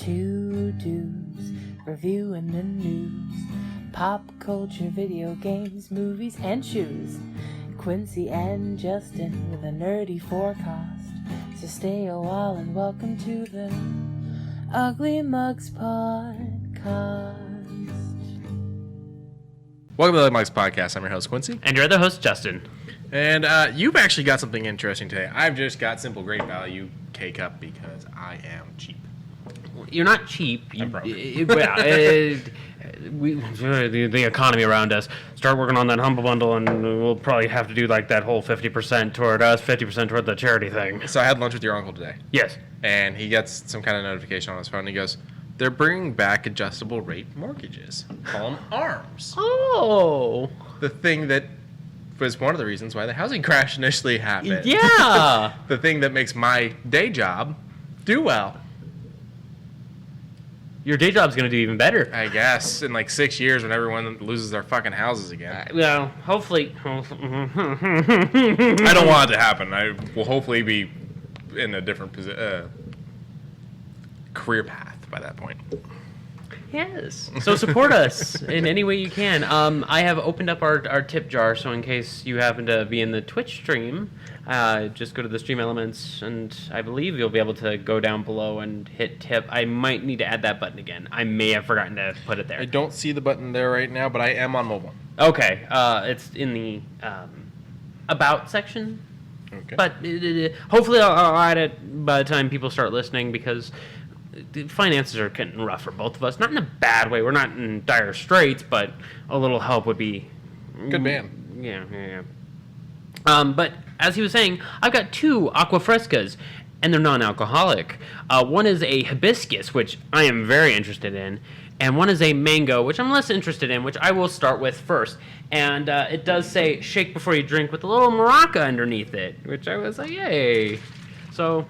Two dudes reviewing the news, pop culture, video games, movies, and shoes. Quincy and Justin with a nerdy forecast. So stay a while and welcome to the Ugly Mugs Podcast. Welcome to the Mugs Podcast. I'm your host, Quincy. And your other host, Justin. And you've actually got something interesting today. I've just got simple great value K-Cup because I am cheap. You're not cheap. I'm broke. The economy around us. Start working on that Humble Bundle, and we'll probably have to do like that whole 50% toward us, 50% toward the charity thing. So I had lunch with your uncle today. Yes. And he gets some kind of notification on his phone. And he goes, they're bringing back adjustable rate mortgages. Call them ARMs. Oh. The thing that was one of the reasons why the housing crash initially happened. Yeah. The thing that makes my day job do well. Your day job's going to do even better. I guess in like 6 years when everyone loses their fucking houses again. Well, hopefully. I don't want it to happen. I will hopefully be in a different career path by that point. Yes. So support us in any way you can. I have opened up our tip jar, so in case you happen to be in the Twitch stream, just go to the stream elements, and I believe you'll be able to go down below and hit tip. I might need to add that button again. I may have forgotten to put it there. I don't see the button there right now, but I am on mobile. Okay. It's in the about section. Okay. But hopefully I'll add it by the time people start listening, because the finances are getting rough for both of us. Not in a bad way. We're not in dire straits, but a little help would be... Good man. Yeah. But as he was saying, I've got two aqua frescas, and they're non-alcoholic. One is a hibiscus, which I am very interested in, and one is a mango, which I'm less interested in, which I will start with first. And it does say, shake before you drink, with a little maraca underneath it, which I was like, yay. So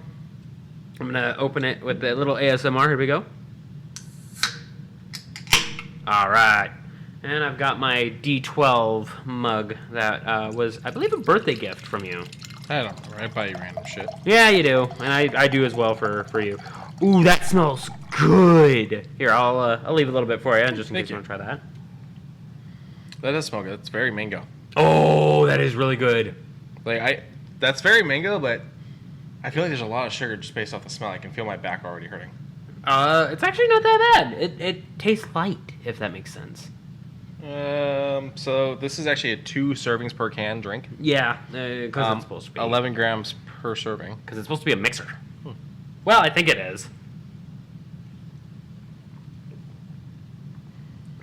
I'm going to open it with a little ASMR. Here we go. All right. And I've got my D12 mug that was, I believe, a birthday gift from you. I don't know. I buy you random shit. Yeah, you do. And I do as well for you. Ooh, that smells good. Here, I'll leave a little bit for you, just in case you want to try that. That does smell good. It's very mango. Oh, that is really good. That's very mango, but I feel like there's a lot of sugar just based off the smell. I can feel my back already hurting. It's actually not that bad. It tastes light, if that makes sense. So this is actually a 2 servings per can drink. Yeah, because it's supposed to be 11 grams per serving. Because it's supposed to be a mixer. Well, I think it is.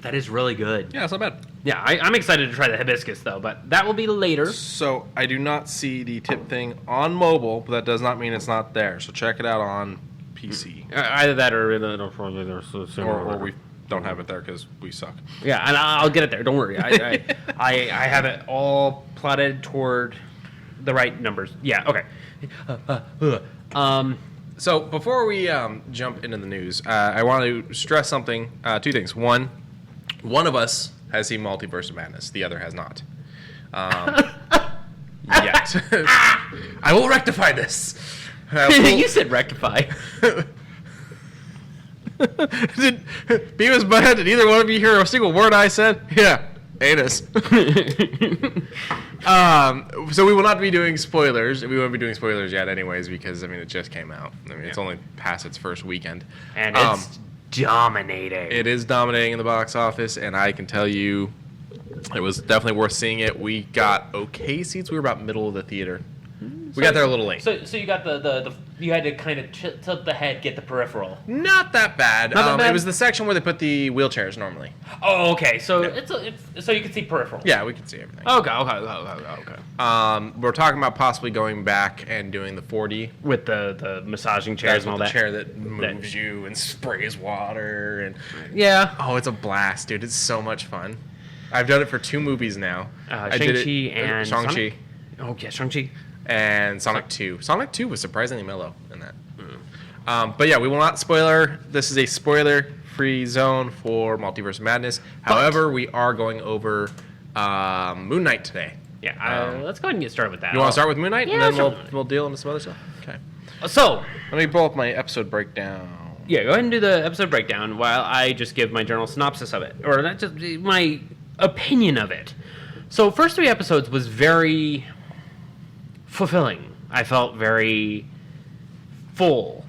That is really good. Yeah, it's not bad. Yeah, I'm excited to try the hibiscus, though, but that will be later. So I do not see the tip thing on mobile, but that does not mean it's not there. So check it out on PC. Either that or we don't have it there because we suck. Yeah, and I'll get it there. Don't worry. I have it all plotted toward the right numbers. Yeah, okay. So before we jump into the news, I want to stress something. 2 things. One of us has seen Multiverse of Madness. The other has not. Yet. I will rectify this. You said rectify. Did Beavis Butthead, did either one of you hear a single word I said? Yeah, anus. So we will not be doing spoilers. We won't be doing spoilers yet anyways because, it just came out. It's only past its first weekend. And it's dominating. It is dominating in the box office, and I can tell you it was definitely worth seeing it. We got okay seats. We were about middle of the theater. We got there a little late. So you got the you had to kind of tilt the head, get the peripheral. Not that bad. Not that bad? It was the section where they put the wheelchairs normally. Oh, okay. So Yeah. it's so you can see peripheral. Yeah, we can see everything. Okay. We're talking about possibly going back and doing the 4D With the massaging chairs and all the that. chair that moves you and sprays water and Yeah. oh, it's a blast, dude. It's so much fun. I've done it for 2 movies now. Shang-Chi and Shang-Chi. Sonic? Oh yeah, Shang-Chi. And Sonic 2. Sonic 2 was surprisingly mellow in that. But yeah, we will not spoiler. This is a spoiler-free zone for Multiverse of Madness. However, we are going over Moon Knight today. Yeah, let's go ahead and get started with that. You want to start with Moon Knight? Yeah, and then sure. we'll deal into some other stuff? Okay. So, Let me pull up my episode breakdown. Yeah, go ahead and do the episode breakdown while I just give my general synopsis of it, or not just my opinion of it. So, first 3 episodes was very fulfilling. I felt very full,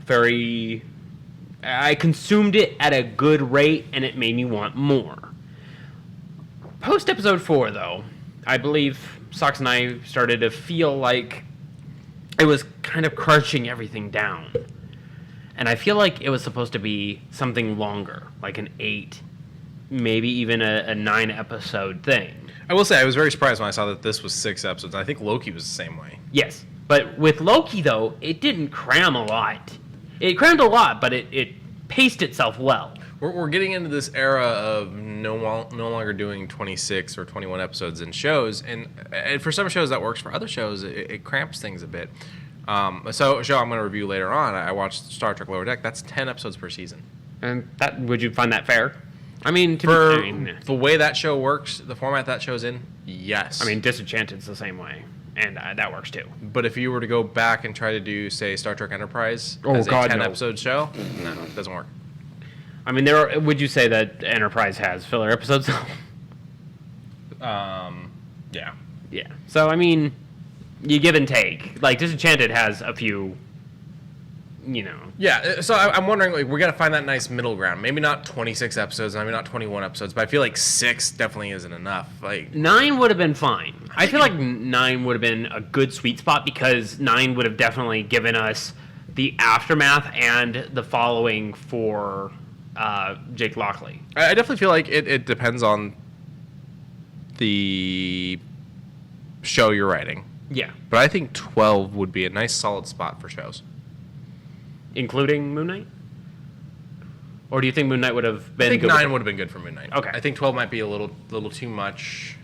I consumed it at a good rate, and it made me want more. Post episode 4, though, I believe Socks and I started to feel like it was kind of crunching everything down. And I feel like it was supposed to be something longer, like an 8, maybe even a 9 episode thing. I will say, I was very surprised when I saw that this was 6 episodes. I think Loki was the same way. Yes, but with Loki, though, it didn't cram a lot. It crammed a lot, but it paced itself well. We're getting into this era of no longer doing 26 or 21 episodes in shows, and for some shows that works. For other shows, it cramps things a bit. So a show I'm going to review later on, I watched Star Trek Lower Deck. That's 10 episodes per season. And would you find that fair? I mean, the way that show works, the format that show's in, yes. I mean, Disenchanted's the same way, and that works too. But if you were to go back and try to do, say, Star Trek Enterprise as a 10-episode show, no, it doesn't work. I mean, would you say that Enterprise has filler episodes? Yeah. Yeah. So, I mean, you give and take. Like, Disenchanted has a few, Yeah, so I'm wondering, like, we got to find that nice middle ground. Maybe not 26 episodes, maybe not 21 episodes, but I feel like 6 definitely isn't enough. Like 9 would have been fine. I feel like 9 would have been a good sweet spot because 9 would have definitely given us the aftermath and the following for Jake Lockley. I definitely feel like it depends on the show you're writing. Yeah. But I think 12 would be a nice solid spot for shows. Including Moon Knight? Or do you think Moon Knight would have been I think good 9 would have been good for Moon Knight. Okay. I think 12 might be a little too much,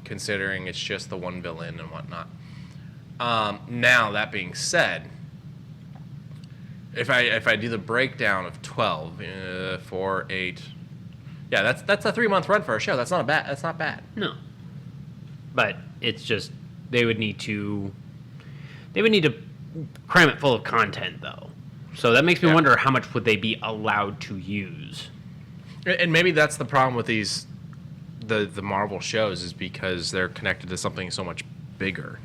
considering it's just the one villain and whatnot. Now, that being said, if I do the breakdown of 12, 4, 8, yeah, that's a 3-month run for a show. That's not bad. No. But it's just they would need to cram it full of content, though. So that makes me wonder how much would they be allowed to use. And maybe that's the problem with these the Marvel shows, is because they're connected to something so much bigger.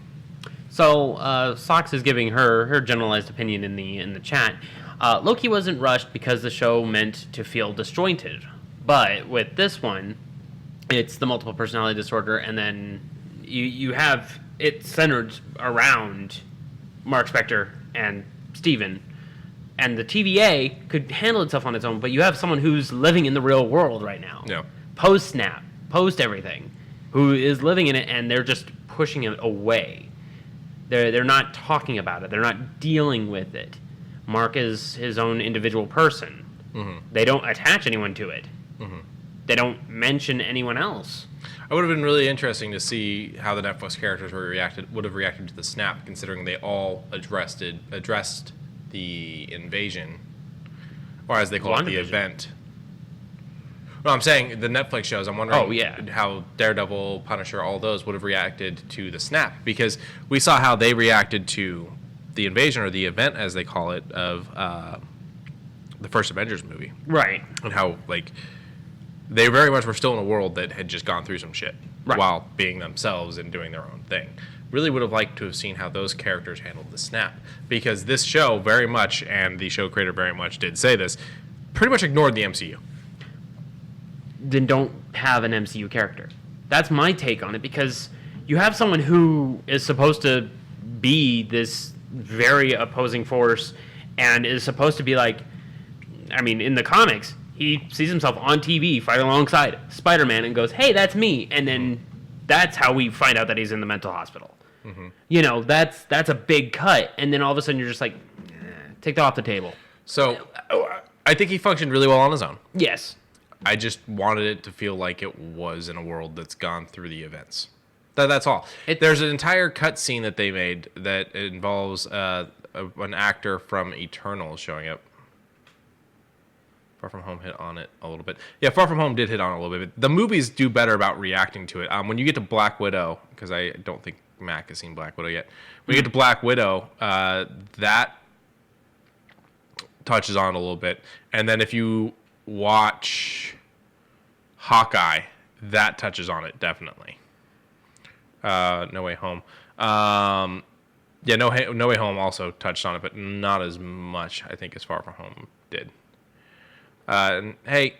So Socks is giving her generalized opinion in the chat. Loki wasn't rushed because the show meant to feel disjointed, but with this one, it's the multiple personality disorder, and then you have it centered around Mark Spector and Steven. And the TVA could handle itself on its own, but you have someone who's living in the real world right now. Yeah. Post-snap, post-everything, who is living in it, and they're just pushing it away. They're not talking about it. They're not dealing with it. Mark is his own individual person. Mm-hmm. They don't attach anyone to it. Mm-hmm. They don't mention anyone else. It would have been really interesting to see how the Netflix characters would have reacted to the snap, considering they all addressed the invasion, or as they call it, the event. Well, I'm saying the Netflix shows. I'm wondering how Daredevil, Punisher, all those would have reacted to the snap, because we saw how they reacted to the invasion, or the event, as they call it, of the first Avengers movie. Right. And how, like, they very much were still in a world that had just gone through some shit while being themselves and doing their own thing. Really would have liked to have seen how those characters handled the snap, because this show very much, and the show creator very much did say this, pretty much ignored the MCU. Then don't have an MCU character. That's my take on it, because you have someone who is supposed to be this very opposing force and is supposed to be like, I mean, in the comics, he sees himself on TV fighting alongside Spider-Man and goes, hey, that's me. And then that's how we find out that he's in the mental hospital. Mm-hmm. You know, that's a big cut. And then all of a sudden you're just like, take that off the table. So I think he functioned really well on his own. Yes. I just wanted it to feel like it was in a world that's gone through the events. That's all. There's an entire cut scene that they made that involves an actor from Eternal showing up. Far From Home hit on it a little bit. Yeah, Far From Home did hit on it a little bit. The movies do better about reacting to it. When you get to Black Widow, because I don't think Mac has seen Black Widow yet. When you get to Black Widow, that touches on it a little bit. And then if you watch Hawkeye, that touches on it definitely. No Way Home. No Way Home also touched on it, but not as much, I think, as Far From Home did. And hey,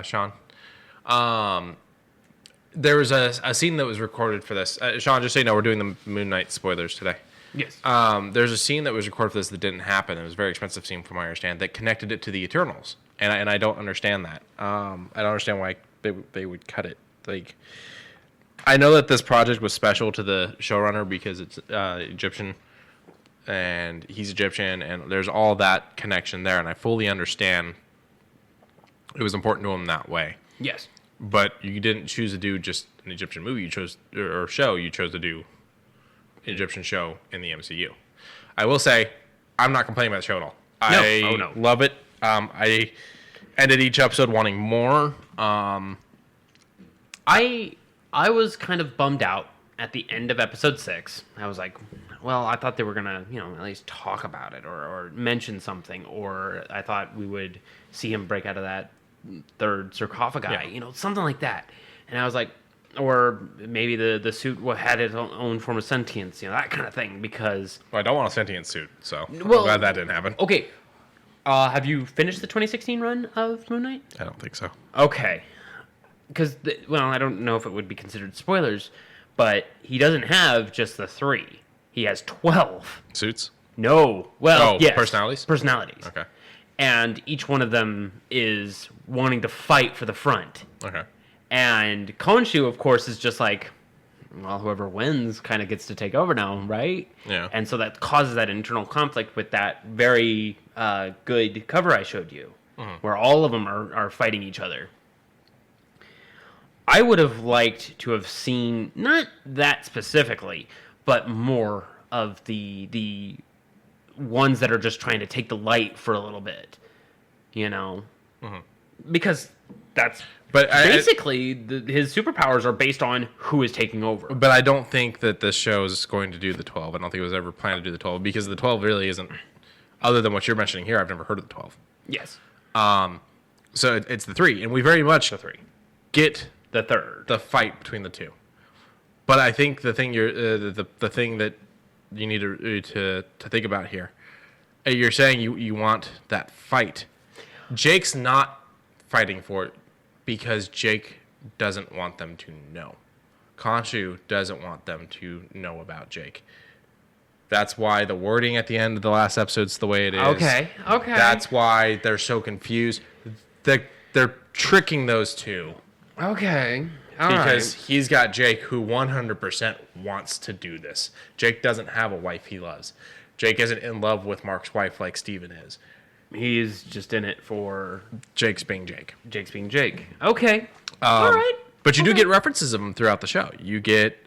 Sean. There was a scene that was recorded for this. Sean, just so you know, we're doing the Moon Knight spoilers today. Yes. There's a scene that was recorded for this that didn't happen. It was a very expensive scene, from what I understand, that connected it to the Eternals, and I don't understand that. I don't understand why they would cut it. Like, I know that this project was special to the showrunner because it's Egyptian, and he's Egyptian, and there's all that connection there, and I fully understand it was important to him that way. Yes. But you didn't choose to do just an Egyptian movie. You chose to do an Egyptian show in the MCU. I will say, I'm not complaining about the show at all. I love it. I ended each episode wanting more. I was kind of bummed out at the end of episode 6. I was like, well, I thought they were gonna, at least talk about it or mention something, or I thought we would see him break out of that third sarcophagi, something like that. And I was like, or maybe the suit had its own form of sentience, that kind of thing. Because I don't want a sentient suit, so I'm glad that didn't happen. Okay, have you finished the 2016 run of Moon Knight? I don't think so. Okay, because I don't know if it would be considered spoilers, but he doesn't have just the 3. He has 12 suits. No, well, yes, personalities. Okay. And each one of them is wanting to fight for the front. Okay. And Khonshu, of course, is just like, well, whoever wins kind of gets to take over now, right? Yeah. And so that causes that internal conflict with that very good cover I showed you, where all of them are fighting each other. I would have liked to have seen, not that specifically, but more of the ones that are just trying to take the light for a little bit, because that's basically his superpowers are based on who is taking over. But I don't think that this show is going to do the 12. I don't think it was ever planned to do the 12 because the 12 really isn't, other than what you're mentioning here. I've never heard of the 12. Yes. So it's the 3, and we very much get the third, the fight between the 2. But I think the thing the thing that you need to think about here, you're saying you want that fight. Jake's not fighting for it because Jake doesn't want them to know. Khonshu doesn't want them to know about Jake. That's why the wording at the end of the last episode's the way it is. Okay. That's why they're so confused. They're tricking those two. Okay. Because he's got Jake, who 100% wants to do this. Jake doesn't have a wife he loves. Jake isn't in love with Mark's wife like Steven is. He's just in it for Jake's being Jake. Jake's being Jake. Okay. All right. But you do get references of them throughout the show. You get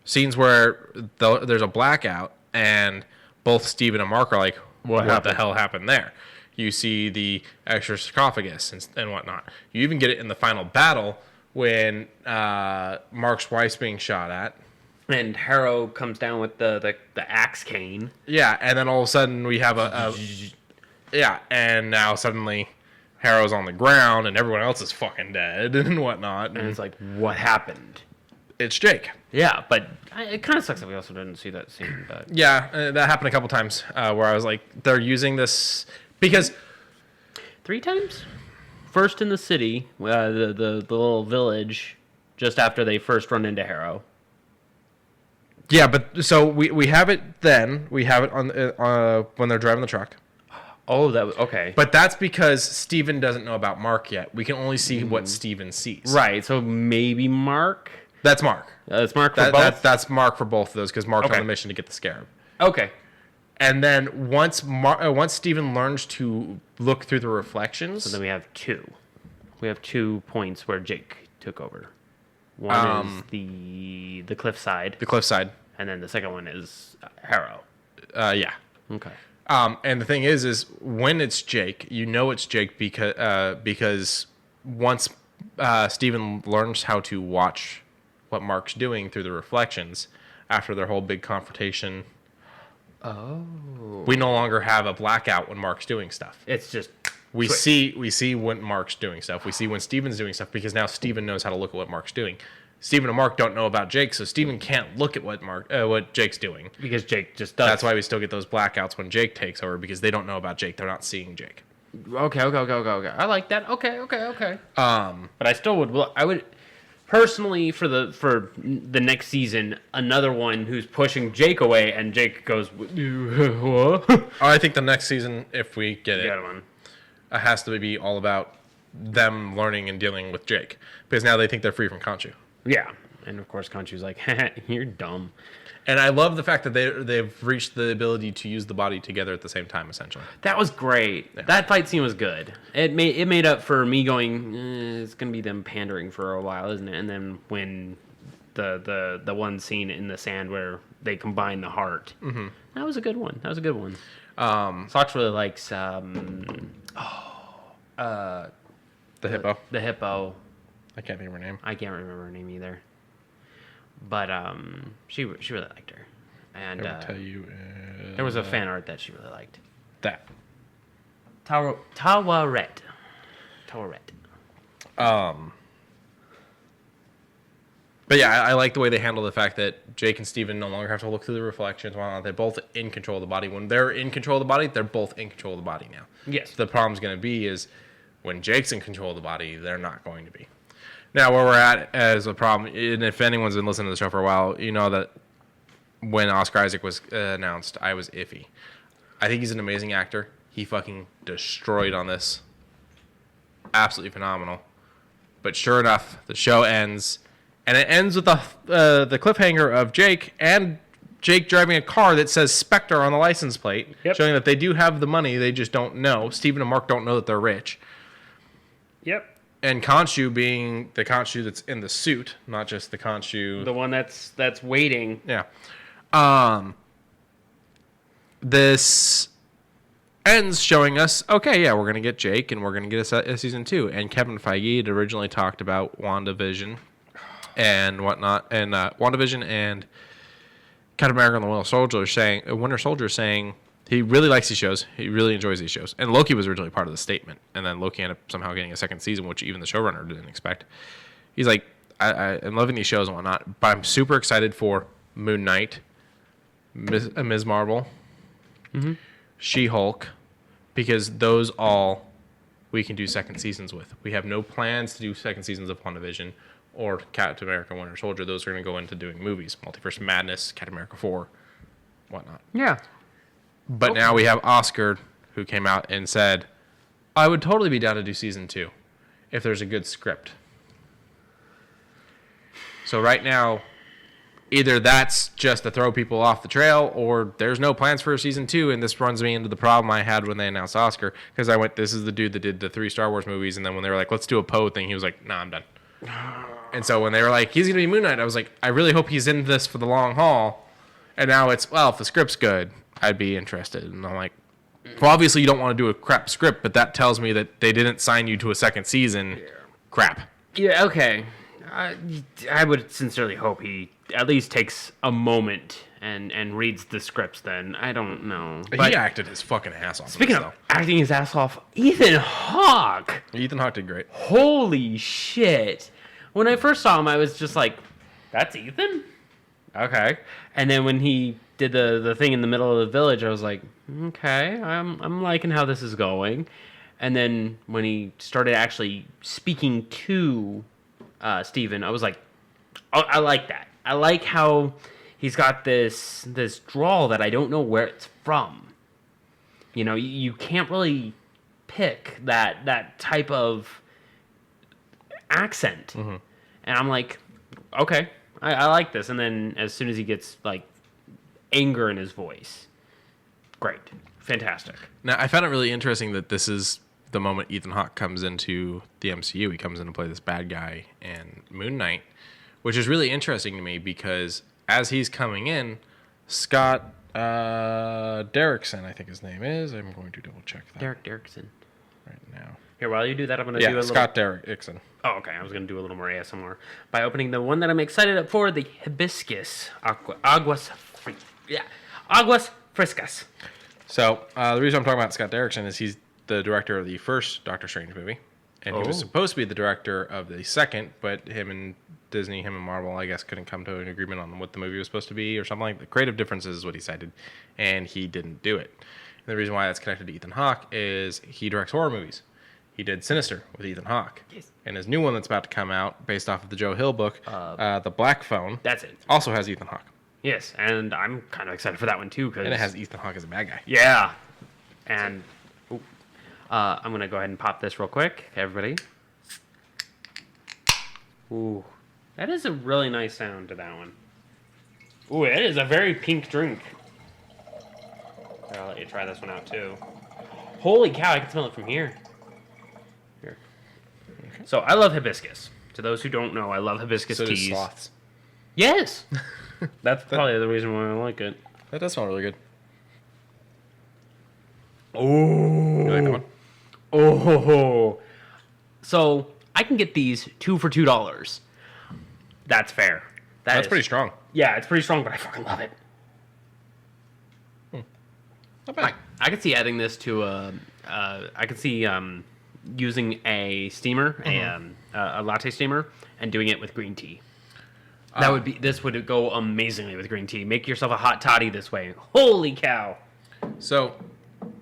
scenes where there's a blackout, and both Steven and Mark are like, what the hell happened there? You see the extra sarcophagus and whatnot. You even get it in the final battle when Mark's wife's being shot at. And Harrow comes down with the axe cane. Yeah, and then all of a sudden we have and now suddenly Harrow's on the ground and everyone else is fucking dead and whatnot. And it's like, what happened? It's Jake. Yeah, but it kind of sucks that we also didn't see that scene. But yeah, that happened a couple times where I was like, they're using this because 3 times. First in the city, the little village, just after they first run into Harrow. Yeah, but so we have it then. We have it on when they're driving the truck. Oh, that was okay. But that's because Steven doesn't know about Mark yet. We can only see what Steven sees. Right. So maybe Mark. That's Mark. That's Mark for both. That's Mark for both of those because Mark's on the mission to get the scarab. Okay. And then once Steven learns to look through the reflections, so then we have 2. We have 2 points where Jake took over. One is the cliffside. The cliffside. And then the second one is Harrow. Yeah. Okay. And the thing is when it's Jake, you know it's Jake because once Steven learns how to watch what Mark's doing through the reflections after their whole big confrontation Oh. We no longer have a blackout when Mark's doing stuff. It's just... We see when Mark's doing stuff. We see when Steven's doing stuff because now Steven knows how to look at what Mark's doing. Steven and Mark don't know about Jake, so Steven can't look at what Jake's doing. Because Jake just does. That's why we still get those blackouts when Jake takes over, because they don't know about Jake. They're not seeing Jake. Okay. I like that. Okay. But I still would... Well, I would... Personally, for the next season, another one who's pushing Jake away, and Jake goes, what? I think the next season, if we get it, one. It has to be all about them learning and dealing with Jake, because now they think they're free from Khonshu. Yeah, and of course Khonshu's like, you're dumb. And I love the fact that they've reached the ability to use the body together at the same time, essentially. That was great. Yeah. That fight scene was good. It made up for me going, it's gonna be them pandering for a while, isn't it? And then when the one scene in the sand where they combine the heart, that was a good one. Sox really likes the hippo. The hippo. I can't think of her name. I can't remember her name either. But she really liked her, and I will tell you, there was a fan art that she really liked. That Tawaret. But yeah, I like the way they handle the fact that Jake and Steven no longer have to look through the reflections. They're both in control of the body. When they're in control of the body, they're both in control of the body now. Yes. The problem's going to be is when Jake's in control of the body, they're not going to be. Now, where we're at as a problem, and if anyone's been listening to the show for a while, you know that when Oscar Isaac was announced, I was iffy. I think he's an amazing actor. He fucking destroyed on this. Absolutely phenomenal. But sure enough, the show ends, and it ends with the cliffhanger of Jake driving a car that says Spectre on the license plate, showing that they do have the money, they just don't know. Steven and Mark don't know that they're rich. Yep. And Khonshu being the Khonshu that's in the suit, not just the Khonshu... The one that's waiting. Yeah. This ends showing us, okay, yeah, we're going to get Jake, and we're going to get a season 2. And Kevin Feige had originally talked about WandaVision and whatnot, and WandaVision and Captain America and the Winter Soldier saying he really likes these shows. He really enjoys these shows. And Loki was originally part of the statement. And then Loki ended up somehow getting a second season, which even the showrunner didn't expect. He's like, I'm loving these shows and whatnot, but I'm super excited for Moon Knight, Ms. Marvel, She-Hulk, because those all we can do second seasons with. We have no plans to do second seasons of WandaVision or Captain America Winter Soldier. Those are going to go into doing movies. Multiverse Madness, Captain America 4, whatnot. Yeah. But now we have Oscar, who came out and said, I would totally be down to do season 2 if there's a good script. So right now, either that's just to throw people off the trail, or there's no plans for a season 2, and this runs me into the problem I had when they announced Oscar, because I went, this is the dude that did the 3 Star Wars movies, and then when they were like, let's do a Poe thing, he was like, nah, I'm done. And so when they were like, he's going to be Moon Knight, I was like, I really hope he's in this for the long haul. And now it's, well, if the script's good, I'd be interested. And I'm like, well, obviously you don't want to do a crap script, but that tells me that they didn't sign you to a second season. Yeah. Crap. Yeah, okay. I would sincerely hope he at least takes a moment and reads the scripts then. I don't know. But he acted his fucking ass off. Speaking of acting his ass off, Ethan Hawke. Ethan Hawke did great. Holy shit. When I first saw him, I was just like, that's Ethan? Okay. And then when he did the thing in the middle of the village, I was like, okay, I'm liking how this is going. And then when he started actually speaking to Steven, I was like, oh, I like that. I like how he's got this drawl that I don't know where it's from. You know, you can't really pick that type of accent. Mm-hmm. And I'm like, okay, I like this. And then as soon as he gets like anger in his voice, great, fantastic. Now I found it really interesting that this is the moment Ethan Hawke comes into the MCU. He comes in to play this bad guy in Moon Knight, which is really interesting to me because as he's coming in, Scott Derrickson, I think his name is. I'm going to double check that. Derrickson. Right now. Here, while you do that, I'm going to do a little... Scott Derrickson. Oh, okay. I was going to do a little more ASMR by opening the one that I'm excited for, the Hibiscus Aguas Friskus. So the reason I'm talking about Scott Derrickson is he's the director of the first Doctor Strange movie, and he was supposed to be the director of the second, but him and Disney, him and Marvel, I guess, couldn't come to an agreement on what the movie was supposed to be or something like that. Creative differences is what he cited, and he didn't do it. And the reason why that's connected to Ethan Hawke is he directs horror movies. He did Sinister with Ethan Hawke. Yes. And his new one that's about to come out, based off of the Joe Hill book, The Black Phone. That's it. Also has Ethan Hawke. Yes, and I'm kind of excited for that one too. And it has Ethan Hawke as a bad guy. Yeah. And I'm going to go ahead and pop this real quick, everybody. Ooh. That is a really nice sound to that one. Ooh, it is a very pink drink. Here, I'll let you try this one out too. Holy cow, I can smell it from here. Here. Okay. So I love hibiscus. To those who don't know, I love hibiscus so teas. So do sloths. Yes! That's probably the reason why I like it. That does smell really good. Oh. You like that one? Oh. So I can get these 2 for $2. That's fair. That's pretty strong. Yeah, it's pretty strong, but I fucking love it. Not bad. I could see adding this to I could see using a steamer, a latte steamer, and doing it with green tea. This would go amazingly with green tea. Make yourself a hot toddy this way. Holy cow! So,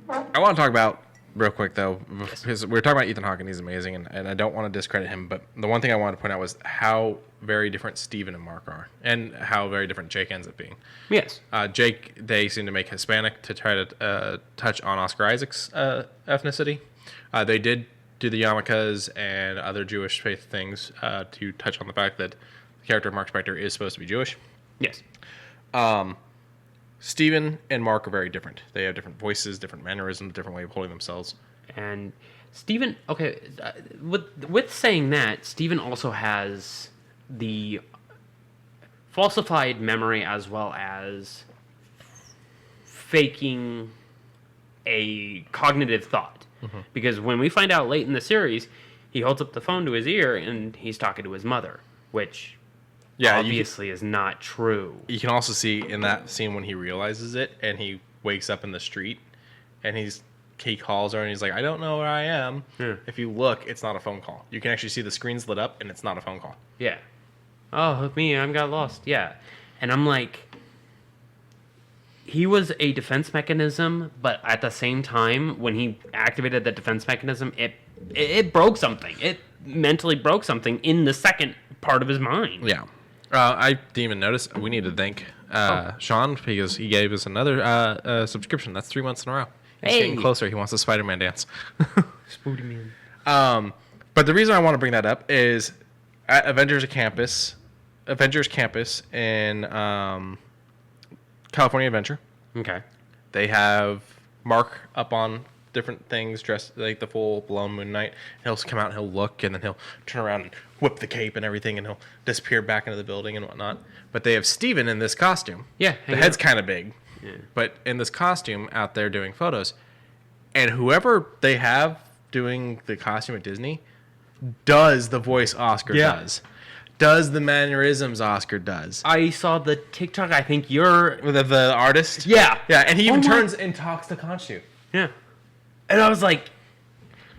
I want to talk about real quick though, because we were talking about Ethan Hawke and he's amazing, and I don't want to discredit him, but the one thing I wanted to point out was how very different Steven and Mark are, and how very different Jake ends up being. Yes. Jake, they seem to make Hispanic to try to touch on Oscar Isaac's ethnicity. They did do the yarmulkes and other Jewish faith things to touch on the fact that the character of Mark Spector is supposed to be Jewish. Yes. Steven and Mark are very different. They have different voices, different mannerisms, different way of holding themselves. And Steven, okay, with saying that, Steven also has the falsified memory as well as faking a cognitive thought. Mm-hmm. Because when we find out late in the series, he holds up the phone to his ear and he's talking to his mother, which obviously is not true. You can also see in that scene when he realizes it and he wakes up in the street and he calls her and he's like, I don't know where I am. Yeah. If you look, it's not a phone call. You can actually see the screen's lit up and it's not a phone call. Yeah. Oh, me, I got lost. Yeah. And I'm like, he was a defense mechanism, but at the same time, when he activated the defense mechanism, it broke something. It mentally broke something in the second part of his mind. Yeah. I didn't even notice. We need to thank Sean because he gave us another subscription. That's 3 months in a row. He's getting closer. He wants the Spider-Man dance. Spooty man. But the reason I want to bring that up is at Avengers Campus in California Adventure. Okay. They have Mark up on different things, dressed like the full-blown Moon Knight. He'll come out and he'll look, and then he'll turn around and whip the cape and everything, and he'll disappear back into the building and whatnot. But they have Steven in this costume. Yeah. The head's kind of big. Yeah. But in this costume out there doing photos. And whoever they have doing the costume at Disney does the voice Oscar does. Does the mannerisms Oscar does. I saw the TikTok. I think you're the artist. Yeah. Yeah, and he even turns and talks to Khonshu. Yeah. And I was like,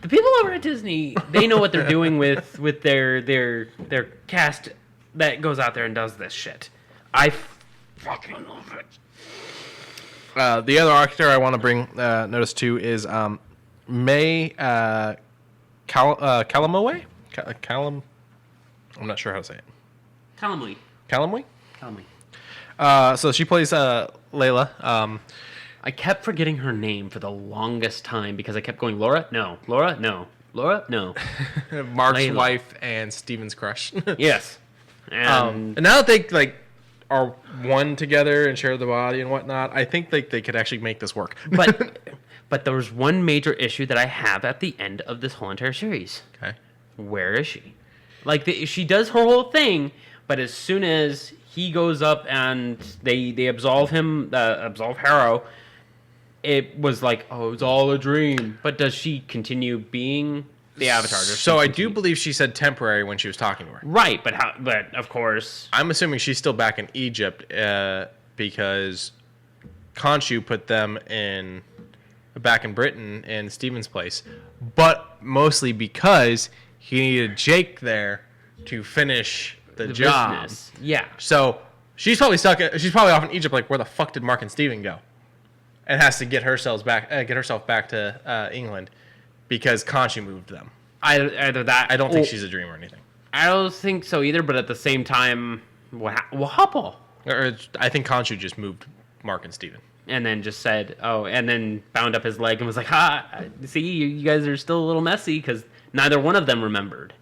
the people over at Disney, they know what they're doing with their cast that goes out there and does this shit. I fucking love it. The other actor I want to bring notice to is May Calamoy? I'm not sure how to say it. Calamoy? So she plays Layla. I kept forgetting her name for the longest time because I kept going, Laura? No. Laura? No. Laura? No. Mark's Layla. wife and Steven's crush. Yes. And now that they are one together and share the body and whatnot, I think they could actually make this work. But there was one major issue that I have at the end of this whole entire series. Okay. Where is she? Like, she does her whole thing, but as soon as he goes up and they absolve him, absolve Harrow, it was like, oh, it's all a dream. But does she continue being the Avatar? So I do believe she said temporary when she was talking to her. Right, but of course... I'm assuming she's still back in Egypt because Khonshu put them back in Britain in Stephen's place, but mostly because he needed Jake there to finish the job. Business. Yeah. So she's probably she's probably off in Egypt, like, where the fuck did Mark and Steven go? And has to get herself back to England because Khonshu moved them. Either that. I don't think she's a dream or anything. I don't think so either. But at the same time, what happened? Or I think Khonshu just moved Mark and Steven. And then just said, and then bound up his leg and was like, see, you guys are still a little messy because neither one of them remembered.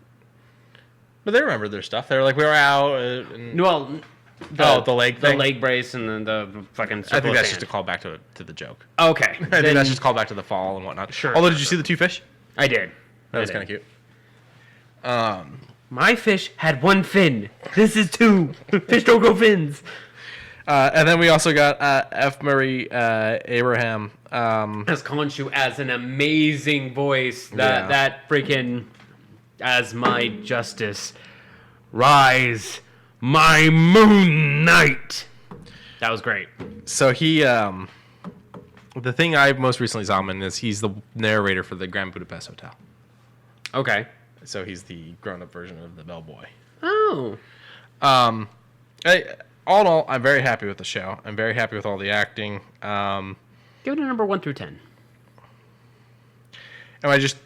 But they remembered their stuff. They were like, we were out. Well, the leg thing? The leg brace and then the fucking circle I think that's sand. just a call back to the joke. Okay. I think that's just a call back to the fall and whatnot. Sure. Although, did you see the two fish? I did. That was kind of cute. My fish had one fin. This is two. Fish don't grow fins. And then we also got F. Murray Abraham. As Khonshu as an amazing voice. That freaking, as my justice, rise, my moon knight. That was great. So he, the thing I most recently saw him in is he's the narrator for the Grand Budapest Hotel. Okay. So he's the grown-up version of the bellboy. Oh. All in all, I'm very happy with the show. I'm very happy with all the acting. Give it a number 1 through 10. Am I just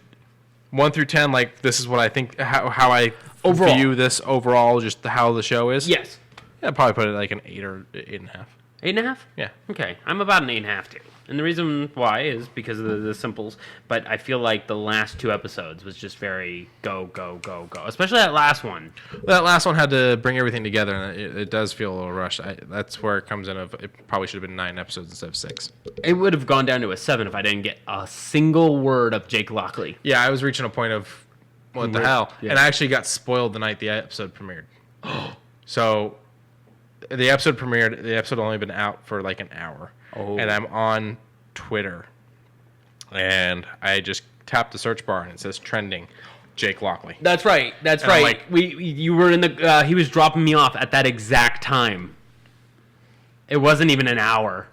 1 through 10? Like, this is what I think, how I Overall. view this overall, just how the show is? Yes. I'd probably put it like an 8 or 8.5. 8.5? Yeah. Okay. I'm about an 8.5 too. And the reason why is because of the simples. But I feel like the last 2 episodes was just very go, go, go, go. Especially that last one. That last one had to bring everything together, and it does feel a little rushed. That's where it comes in. It probably should have been 9 episodes instead of 6. It would have gone down to a 7 if I didn't get a single word of Jake Lockley. Yeah, I was reaching a point of, what the hell? Yeah. And I actually got spoiled the night the episode premiered. So the episode premiered. The episode had only been out for like an hour. Oh. And I'm on Twitter, and I just tapped the search bar, and it says trending, Jake Lockley. That's right. That's and right. You were in the. He was dropping me off at that exact time. It wasn't even an hour.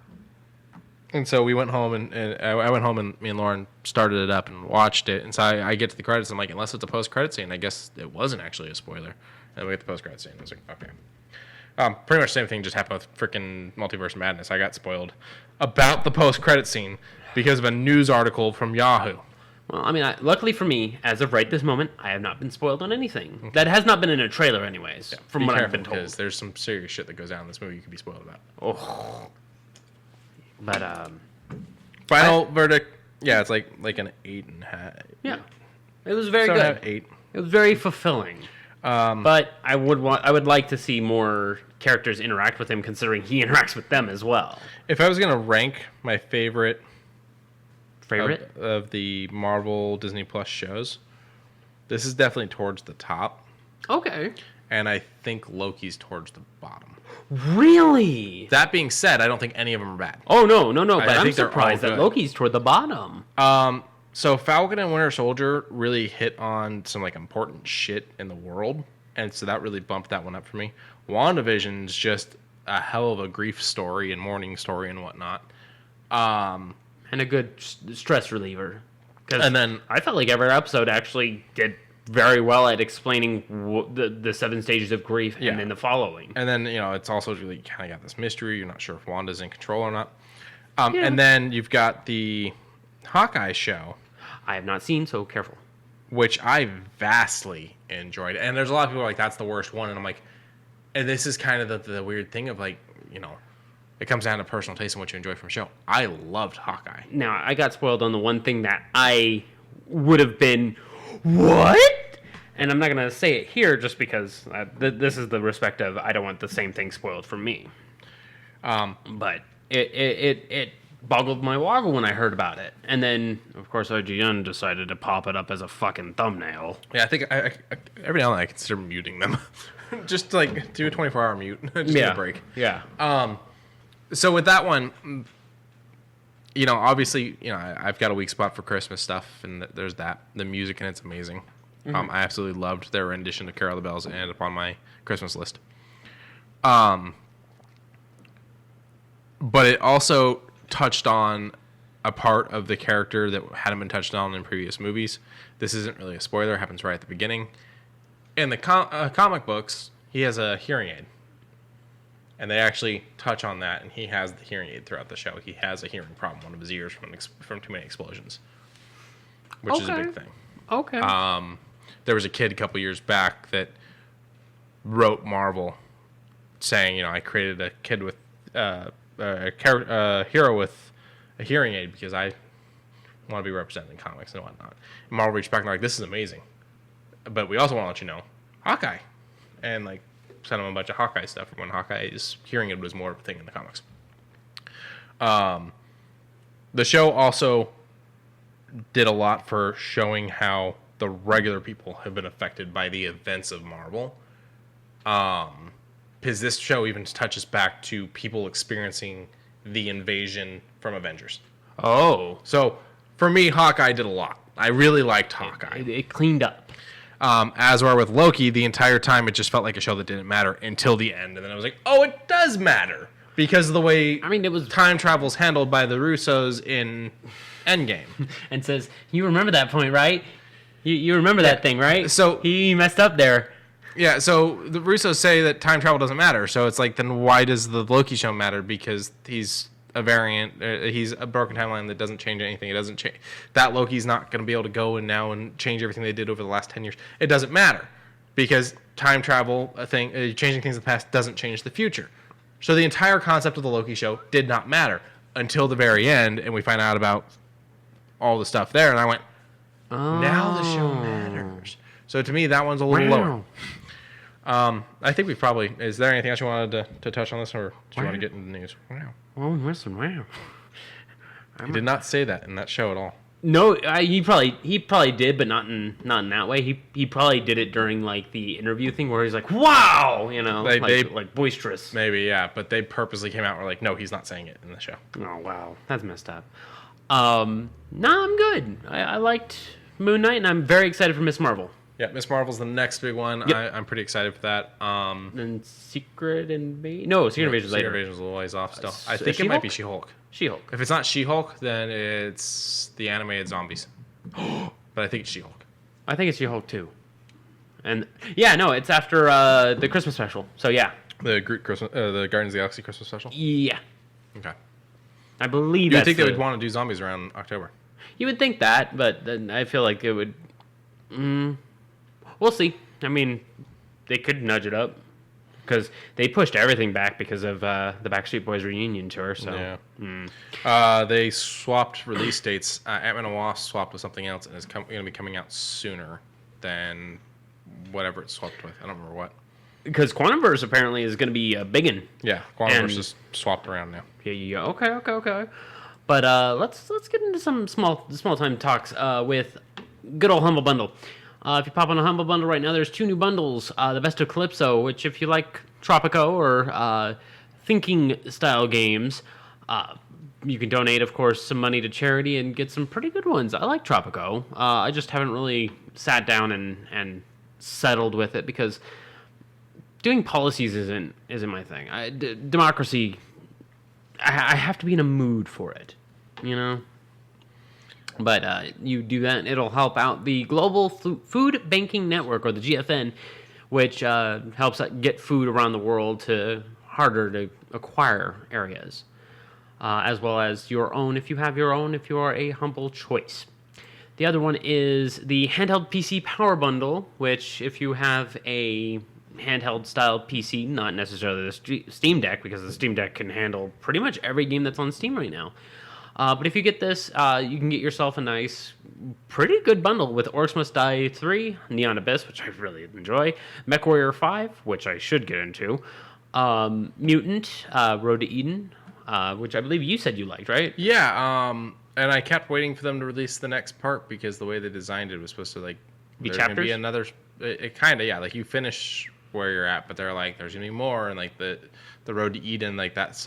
And so we went home, and I went home, and me and Lauren started it up and watched it. And so I get to the credits, and I'm like, unless it's a post-credit scene, I guess it wasn't actually a spoiler. And we get the post-credit scene. I was like, okay. Pretty much the same thing just happened with freaking Multiverse Madness. I got spoiled about the post-credit scene because of a news article from Yahoo. Well, I mean, luckily for me, as of right this moment, I have not been spoiled on anything. Okay. That has not been in a trailer anyways, yeah, from what I've been told. Because there's some serious shit that goes down in this movie you could be spoiled about. Oh. But, final verdict, yeah, it's like an 8.5. Yeah. It was very good. 8. It was very fulfilling. But I would like to see more characters interact with him, considering he interacts with them as well. If I was gonna rank my favorite of the Marvel Disney Plus shows, this is definitely towards the top. Okay. And I think Loki's towards the bottom. Really? That being said, I don't think any of them are bad. Oh no! But I'm think surprised that Loki's toward the bottom. So Falcon and Winter Soldier really hit on some like important shit in the world, and so that really bumped that one up for me. WandaVision's just a hell of a grief story and mourning story and whatnot, and a good stress reliever. And then I felt like every episode actually did very well at explaining the 7 stages of grief and then the following. And then it's also really kind of got this mystery. You're not sure if Wanda's in control or not. And then you've got the Hawkeye show. I have not seen, so careful. Which I vastly enjoyed. And there's a lot of people who are like, that's the worst one. And I'm like, and this is kind of the weird thing of like, it comes down to personal taste and what you enjoy from a show. I loved Hawkeye. Now, I got spoiled on the one thing that I would have been, what? And I'm not going to say it here just because this is the respect of I don't want the same thing spoiled from me. But it boggled my woggle when I heard about it. And then, of course, IGN decided to pop it up as a fucking thumbnail. Yeah, I think I every now and then I consider muting them. Just like do a 24-hour mute. Just take a break. Yeah. So with that one, obviously, I've got a weak spot for Christmas stuff, and there's that. The music in it's amazing. Mm-hmm. I absolutely loved their rendition of Carol of the Bells, and upon my Christmas list. but it also touched on a part of the character that hadn't been touched on in previous movies. This isn't really a spoiler. It happens right at the beginning. In the comic books, he has a hearing aid. And they actually touch on that, and he has the hearing aid throughout the show. He has a hearing problem, one of his ears from too many explosions, which is a big thing. Okay. There was a kid a couple years back that wrote Marvel saying, I created a kid with a hero with a hearing aid because I want to be represented in comics and whatnot. And Marvel reached back and like, this is amazing, but we also want to let you know, Hawkeye, and like sent him a bunch of Hawkeye stuff from when Hawkeye's hearing aid was more of a thing in the comics. The show also did a lot for showing how the regular people have been affected by the events of Marvel. Because this show even touches back to people experiencing the invasion from Avengers. Oh. So, for me, Hawkeye did a lot. I really liked Hawkeye. It cleaned up. As were with Loki, the entire time it just felt like a show that didn't matter until the end. And then I was like, oh, it does matter. Because of the way it was time travel's handled by the Russos in Endgame. And says, you remember that point, right? You remember that thing, right? So he messed up there. Yeah, so the Russos say that time travel doesn't matter. So it's like, then why does the Loki show matter? Because he's a variant. He's a broken timeline that doesn't change anything. It doesn't change. That Loki's not going to be able to go and now and change everything they did over the last 10 years. It doesn't matter because time travel, changing things in the past doesn't change the future. So the entire concept of the Loki show did not matter until the very end, and we find out about all the stuff there. And I went, now the show matters. So to me, that one's a little lower. I think we probably... Is there anything else you wanted to touch on this, or do you want to get into the news? Wow. Oh, listen, wow. He did not say that in that show at all. No, he probably did, but not in that way. He probably did it during like the interview thing where he's like, "Wow," like boisterous. Maybe, yeah, but they purposely came out and were like, "No, he's not saying it in the show." Oh wow, that's messed up. I'm good. I liked Moon Knight, and I'm very excited for Miss Marvel. Yeah, Miss Marvel's the next big one. Yep. I'm pretty excited for that. And Secret Invasion? No, Secret Invasion's later. Secret Invasion's a little ways off still. I think it might be She-Hulk. She-Hulk. If it's not She-Hulk, then it's the animated zombies. But I think it's She-Hulk. I think it's She-Hulk too. And yeah, no, it's after the Christmas special. So yeah. The Guardians of the Galaxy Christmas special? Yeah. Okay. I believe you would think they would want to do zombies around October. You would think that, but then I feel like it would... We'll see. I mean, they could nudge it up. Because they pushed everything back because of the Backstreet Boys reunion tour. So yeah. They swapped release dates. Ant-Man and Wasp swapped with something else, and it's going to be coming out sooner than whatever it swapped with. I don't remember what. Because Quantumverse apparently is going to be a biggin. Yeah, Quantumverse is swapped around now. Yeah. Okay. But let's get into some small time talks with good old Humble Bundle. If you pop on a Humble Bundle right now, there's 2 new bundles. The Best of Calypso, which if you like Tropico or thinking-style games, you can donate, of course, some money to charity and get some pretty good ones. I like Tropico. I just haven't really sat down and settled with it because doing policies isn't my thing. Democracy, I have to be in a mood for it, you know? But you do that, it'll help out the Global Food Banking Network, or the GFN, which helps get food around the world to harder to acquire areas, as well as your own, if you have your own, if you are a humble choice. The other one is the Handheld PC Power Bundle, which if you have a handheld-style PC, not necessarily the Steam Deck, because the Steam Deck can handle pretty much every game that's on Steam right now. But if you get this, you can get yourself a nice, pretty good bundle with Orcs Must Die 3, Neon Abyss, which I really enjoy, MechWarrior 5, which I should get into, Mutant, Road to Eden, which I believe you said you liked, right? Yeah, and I kept waiting for them to release the next part because the way they designed it was supposed to, like, be there's chapters? Gonna be another, it kind of, yeah, like, you finish where you're at, but they're like, there's going to be more, and, like, the Road to Eden, like, that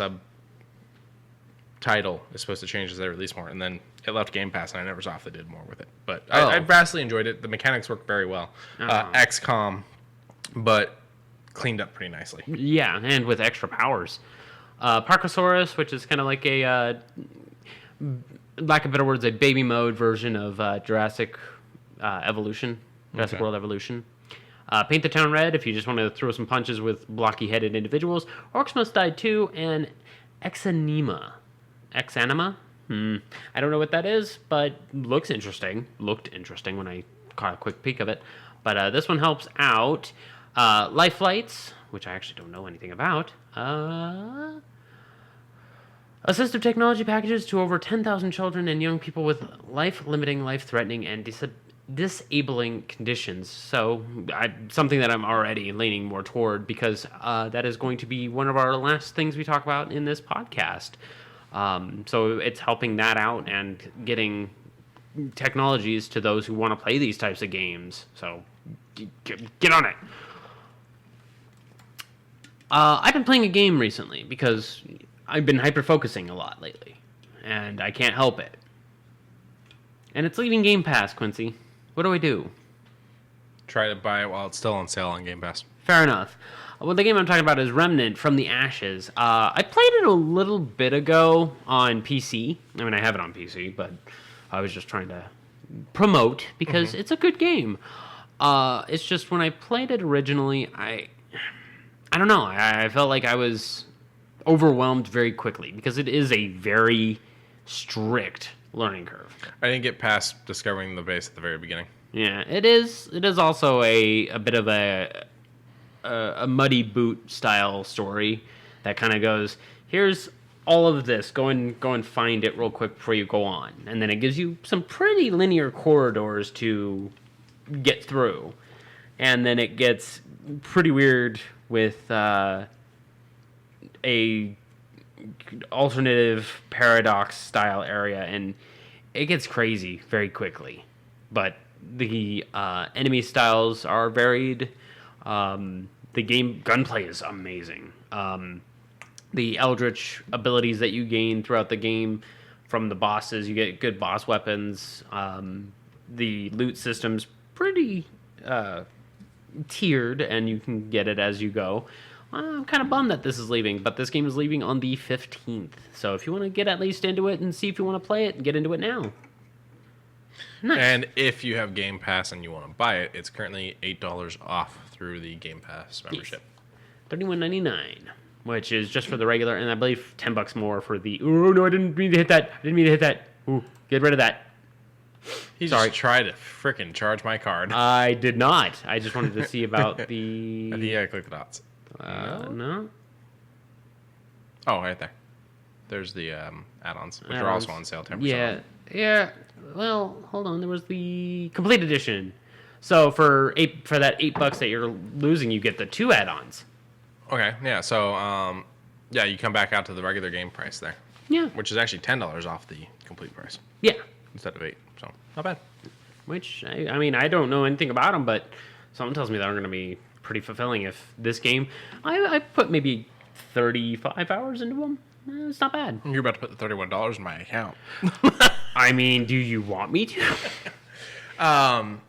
title is supposed to change as they release more, and then it left Game Pass, and I never saw if they did more with it. But I vastly enjoyed it. The mechanics work very well. XCOM, but cleaned up pretty nicely. Yeah, and with extra powers. Parkosaurus, which is kind of like a, lack of better words, a baby mode version of Jurassic Evolution, Jurassic World Evolution. Paint the Town Red if you just want to throw some punches with blocky-headed individuals. Orcs Must Die 2, and Exanima. Exanima? I don't know what that is, but looks interesting. Looked interesting when I caught a quick peek of it. But this one helps out Life Flights, which I actually don't know anything about. Assistive technology packages to over 10,000 children and young people with life-limiting, life-threatening, and disabling conditions. So, something that I'm already leaning more toward, because that is going to be one of our last things we talk about in this podcast. So it's helping that out and getting technologies to those who want to play these types of games. So get on it. I've been playing a game recently because I've been hyper-focusing a lot lately, and I can't help it. And it's leaving Game Pass, Quincy. What do I do? Try to buy it while it's still on sale on Game Pass. Fair enough. Well, the game I'm talking about is Remnant from the Ashes. I played it a little bit ago on PC. I mean, I have it on PC, but I was just trying to promote because it's a good game. It's just when I played it originally, I don't know. I felt like I was overwhelmed very quickly because it is a very strict learning curve. I didn't get past discovering the base at the very beginning. Yeah, it is. It is also a bit of a muddy boot style story that kind of goes, here's all of this, go and find it real quick before you go on, and then it gives you some pretty linear corridors to get through, and then it gets pretty weird with a alternative paradox style area, and it gets crazy very quickly, but the enemy styles are varied. The game gunplay is amazing. The eldritch abilities that you gain throughout the game from the bosses, you get good boss weapons. The loot system's pretty tiered, and you can get it as you go. I'm kind of bummed that this is leaving, but this game is leaving on the 15th. So if you want to get at least into it and see if you want to play it, get into it now. Nice. And if you have Game Pass and you want to buy it, it's currently $8 off through the Game Pass membership. $31.99, which is just for the regular, and I believe $10 more for the. Oh no, I didn't mean to hit that. Ooh, get rid of that. He just tried to frickin' charge my card. I did not. I just wanted to see about the. I think you gotta click the dots. No. Oh, right there. There's the add-ons, which are also on sale 10%. Yeah. Well, hold on. There was the complete edition. So for that $8 that you're losing, you get the 2 add-ons. Okay, yeah. So you come back out to the regular game price there. Yeah. Which is actually $10 off the complete price. Yeah. Instead of $8, so not bad. Which I mean, I don't know anything about them, but something tells me they're going to be pretty fulfilling. If this game, I put maybe 35 hours into them. It's not bad. You're about to put the $31 in my account. I mean, do you want me to? And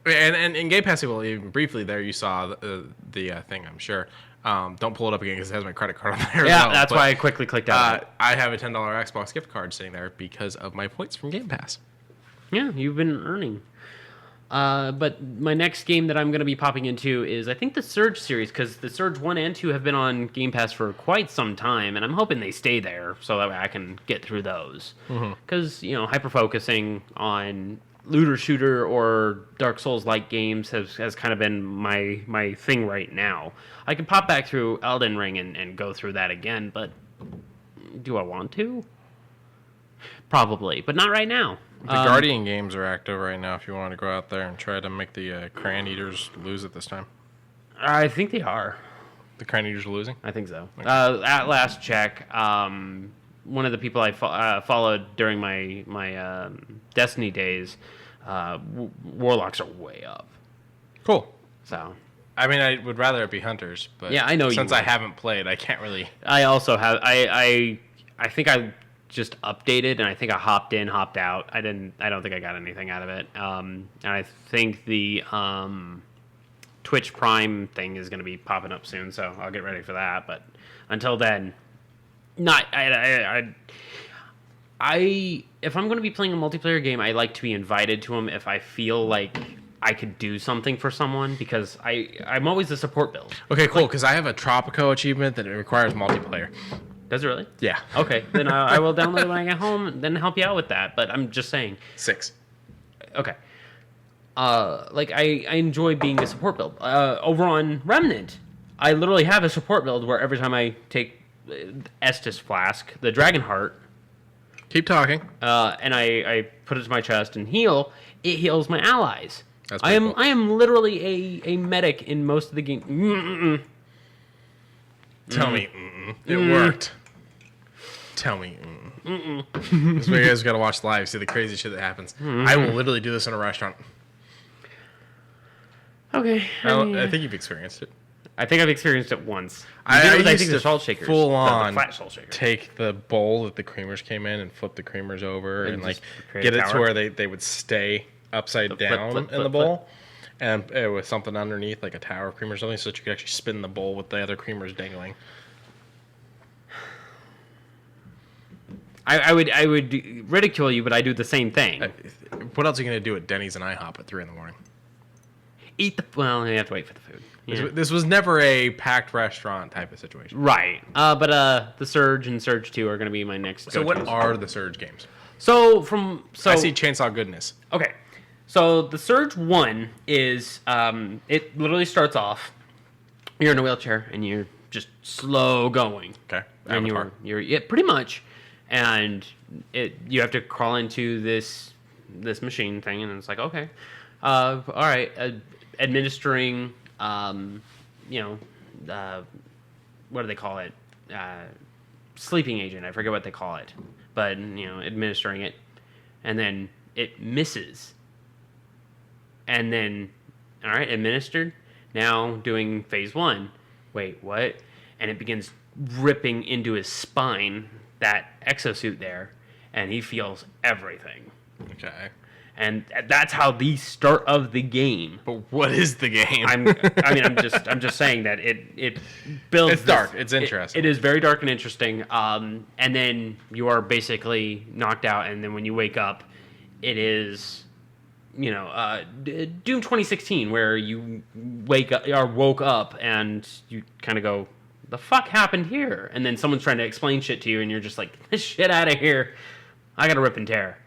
in Game Pass, well, even briefly there, you saw the thing, I'm sure. Don't pull it up again because it has my credit card on there. Yeah, that's why I quickly clicked out. I have a $10 Xbox gift card sitting there because of my points from Game Pass. Yeah, you've been earning. But my next game that I'm going to be popping into is, I think, the Surge series, because the Surge 1 and 2 have been on Game Pass for quite some time, and I'm hoping they stay there so that way I can get through those. Because, hyper-focusing on looter-shooter or Dark Souls-like games has kind of been my thing right now. I can pop back through Elden Ring and go through that again, but do I want to? Probably, but not right now. The Guardian games are active right now if you want to go out there and try to make the Crayon Eaters lose it this time. I think they are. The Crayon Eaters are losing? I think so. Okay. At last check, one of the people I followed during my Destiny days, Warlocks are way up. Cool. So, I mean, I would rather it be Hunters, but yeah, I know since I haven't played, I can't really... I also have... I think I just updated, and I think I hopped in, hopped out. I don't think I got anything out of it. And I think the Twitch Prime thing is going to be popping up soon, so I'll get ready for that. But until then, Not if I'm going to be playing a multiplayer game, I like to be invited to them if I feel like I could do something for someone, because I'm always the support build. Okay, cool. Because I have a Tropico achievement that it requires multiplayer. Does it really? Yeah. Okay, then I will download it when I get home, and then help you out with that. But I'm just saying. 6. Okay. Like I enjoy being a support build. Over on Remnant, I literally have a support build where every time I take Estus Flask, the Dragon Heart, Keep talking. and I put it to my chest and heal, it heals my allies. That's I am pretty cool. I am literally a medic in most of the game. Tell me, it worked. Tell me, This way you guys got to watch live, see the crazy shit that happens. I will literally do this in a restaurant. Okay. I think you've experienced it. I think I've experienced it once. I think used the to salt shakers, full the on flat salt shaker. take the bowl that the creamers came in and flip the creamers over and like just create get a it to tower? where they would stay upside Flip, down flip, in flip, the flip. bowl, and with something underneath like a tower of cream or something, so that you could actually spin the bowl with the other creamers dangling. I would ridicule you, but I do the same thing. What else are you gonna do at Denny's and IHOP at 3 in the morning? You have to wait for the food. Yeah. This was never a packed restaurant type of situation. Right. But the Surge and Surge 2 are going to be my next So go-tos. what are the Surge games? So I see Chainsaw Goodness. Okay. So the Surge 1 is it literally starts off, you're in a wheelchair and you're just slow going. Okay. And Avatar. you're pretty much, and you have to crawl into this machine thing, and it's like, okay, all right, administering, what do they call it? Sleeping agent. I forget what they call it, but administering it, and then it misses, and then, all right, administered. Now doing phase 1. Wait, what? And it begins ripping into his spine, that exosuit there, and he feels everything. Okay. And that's how the start of the game. But what is the game? I'm just saying that it builds. It's dark. It's interesting. It is very dark and interesting. And then you are basically knocked out, and then when you wake up, it is, Doom 2016, where you woke up and you kind of go, the fuck happened here? And then someone's trying to explain shit to you, and you're just like, shit out of here. I gotta rip and tear.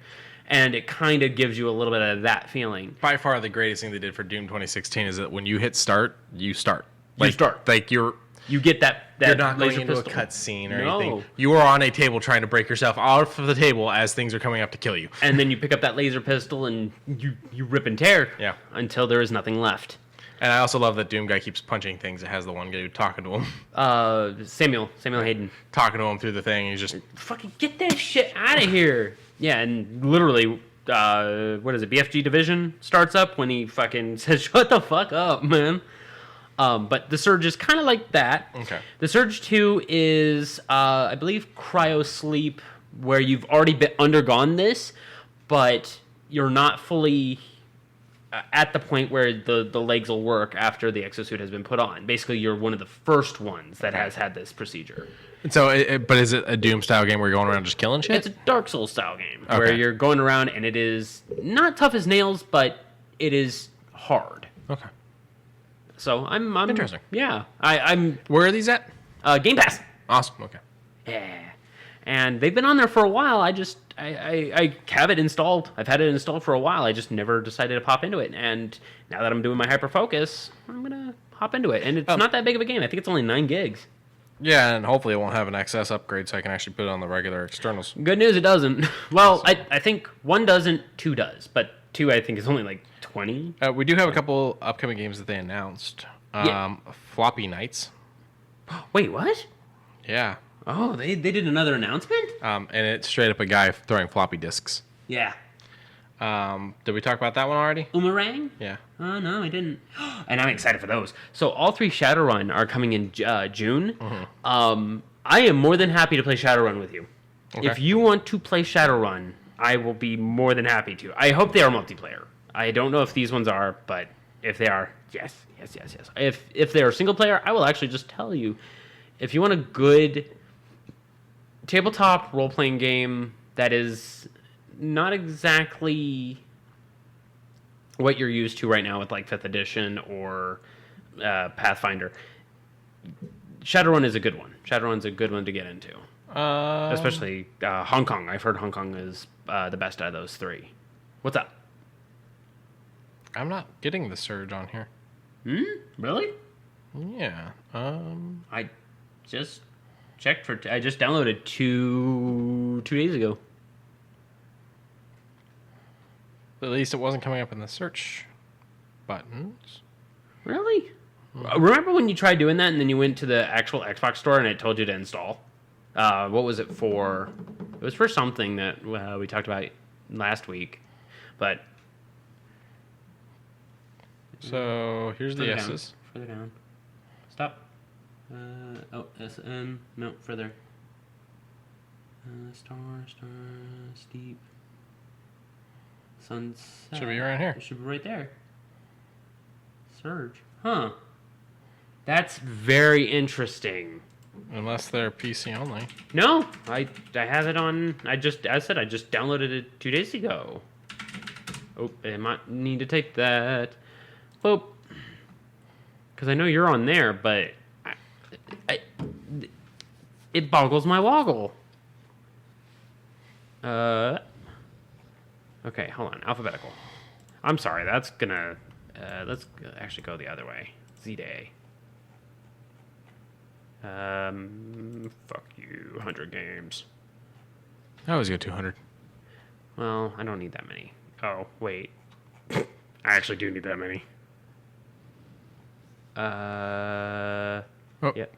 And it kind of gives you a little bit of that feeling. By far the greatest thing they did for Doom 2016 is that when you hit start, you start. You start. Like You get that you're not going laser into pistol. a cutscene or No. anything. You are on a table trying to break yourself off of the table as things are coming up to kill you. And then you pick up that laser pistol and you rip and tear. Yeah. Until there is nothing left. And I also love that Doom guy keeps punching things. It has the one dude talking to him. Samuel Hayden. Talking to him through the thing. He's just... Fucking get that shit out of here. Yeah, and literally, what is it? BFG Division starts up when he fucking says, shut the fuck up, man. But the Surge is kind of like that. Okay. The Surge 2 is, I believe, cryo sleep, where you've already undergone this, but you're not fully at the point where the legs will work after the exosuit has been put on. Basically, you're one of the first ones that has had this procedure. So, but is it a Doom style game where you're going around just killing shit? It's a Dark Souls style game Okay. where you're going around, and it is not tough as nails, but it is hard. Okay. So I'm Interesting. Yeah, I'm Where are these at? Game Pass. Awesome. Okay. Yeah, and they've been on there for a while. I have it installed. I've had it installed for a while. I just never decided to pop into it. And now that I'm doing my hyper focus, I'm gonna hop into it. And it's not that big of a game. I think it's only 9 gigs. Yeah, and hopefully it won't have an XS upgrade so I can actually put it on the regular externals. Good news, it doesn't. Well, I think 1 doesn't, 2 does, but 2 I think is only like 20. We do have a couple upcoming games that they announced. Yeah. Floppy Nights. Wait, what? Yeah. Oh, they did another announcement? And it's straight up a guy throwing floppy disks. Yeah. Did we talk about that one already? Boomerang? Yeah. Oh, no, I didn't. And I'm excited for those. So all 3 Shadowrun are coming in June. Mm-hmm. I am more than happy to play Shadowrun with you. Okay. If you want to play Shadowrun, I will be more than happy to. I hope they are multiplayer. I don't know if these ones are, but if they are, yes. If they are single player, I will actually just tell you. If you want a good tabletop role-playing game that is not exactly what you're used to right now with like 5th edition or Pathfinder. Shadowrun is a good one. Shadowrun's a good one to get into. Especially Hong Kong. I've heard Hong Kong is the best out of those 3. What's up? I'm not getting the surge on here. Really? Yeah. I just checked for... I just downloaded 2 days ago. At least it wasn't coming up in the search buttons. Really? Remember when you tried doing that and then you went to the actual Xbox store and it told you to install? What was it for? It was for something that we talked about last week. But... So, here's the S's. Further down. Stop. SN. No, further. Star, steep. Sunset. Should be right here. It should be right there. Surge. Huh. That's very interesting. Unless they're PC only. No, I have it on. I just downloaded it 2 days ago. Oh, I might need to take that. Well, because I know you're on there, but it boggles my woggle. Okay, hold on. Alphabetical. I'm sorry. That's gonna. Let's actually go the other way. Z-Day. Fuck you. 100 games. I always get 200. Well, I don't need that many. Oh, wait. I actually do need that many. Oh. Yep.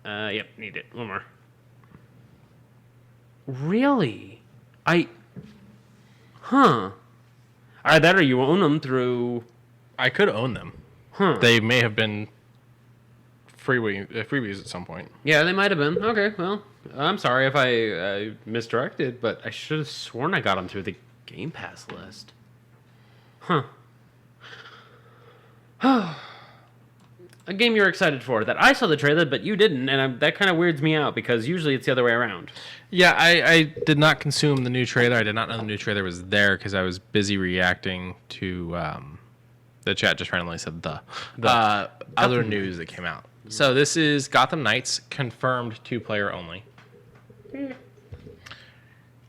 Yep, need it. One more. Really? Huh. Either that or you own them through... I could own them. Huh. They may have been freebies at some point. Yeah, they might have been. Okay, well, I'm sorry if I misdirected, but I should have sworn I got them through the Game Pass list. Huh. A game you're excited for that I saw the trailer, but you didn't, and that kind of weirds me out because usually it's the other way around. Yeah, I did not consume the new trailer. I did not know the new trailer was there because I was busy reacting to the chat just randomly said the other news that came out. So this is Gotham Knights, confirmed 2-player only.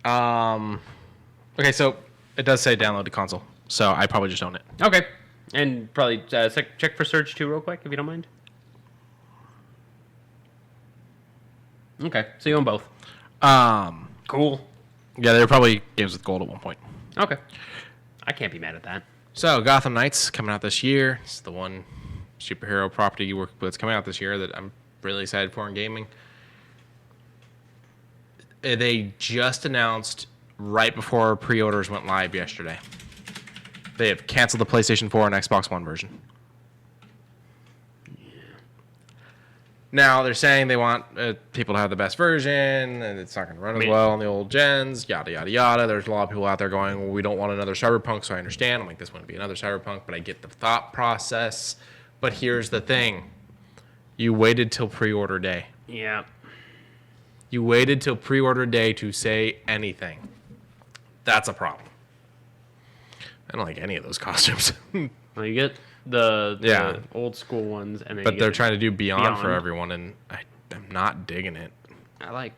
Okay, so it does say download to console, so I probably just own it. Okay. And probably check for Surge 2 real quick, if you don't mind. Okay, so you own both. Cool. Yeah, they were probably games with gold at one point. Okay. I can't be mad at that. So, Gotham Knights coming out this year. It's the one superhero property that's coming out this year that I'm really excited for in gaming. They just announced right before pre-orders went live yesterday. They have canceled the PlayStation 4 and Xbox One version. Yeah. Now, they're saying they want people to have the best version, and it's not going to run as well on the old gens, yada, yada, yada. There's a lot of people out there going, well, we don't want another Cyberpunk, so I understand. I'm like, this wouldn't be another Cyberpunk, but I get the thought process. But here's the thing. You waited till pre-order day. Yeah. You waited till pre-order day to say anything. That's a problem. I don't like any of those costumes. Well, you get the old school ones, and then but they're trying to do beyond for everyone, and I'm not digging it. I like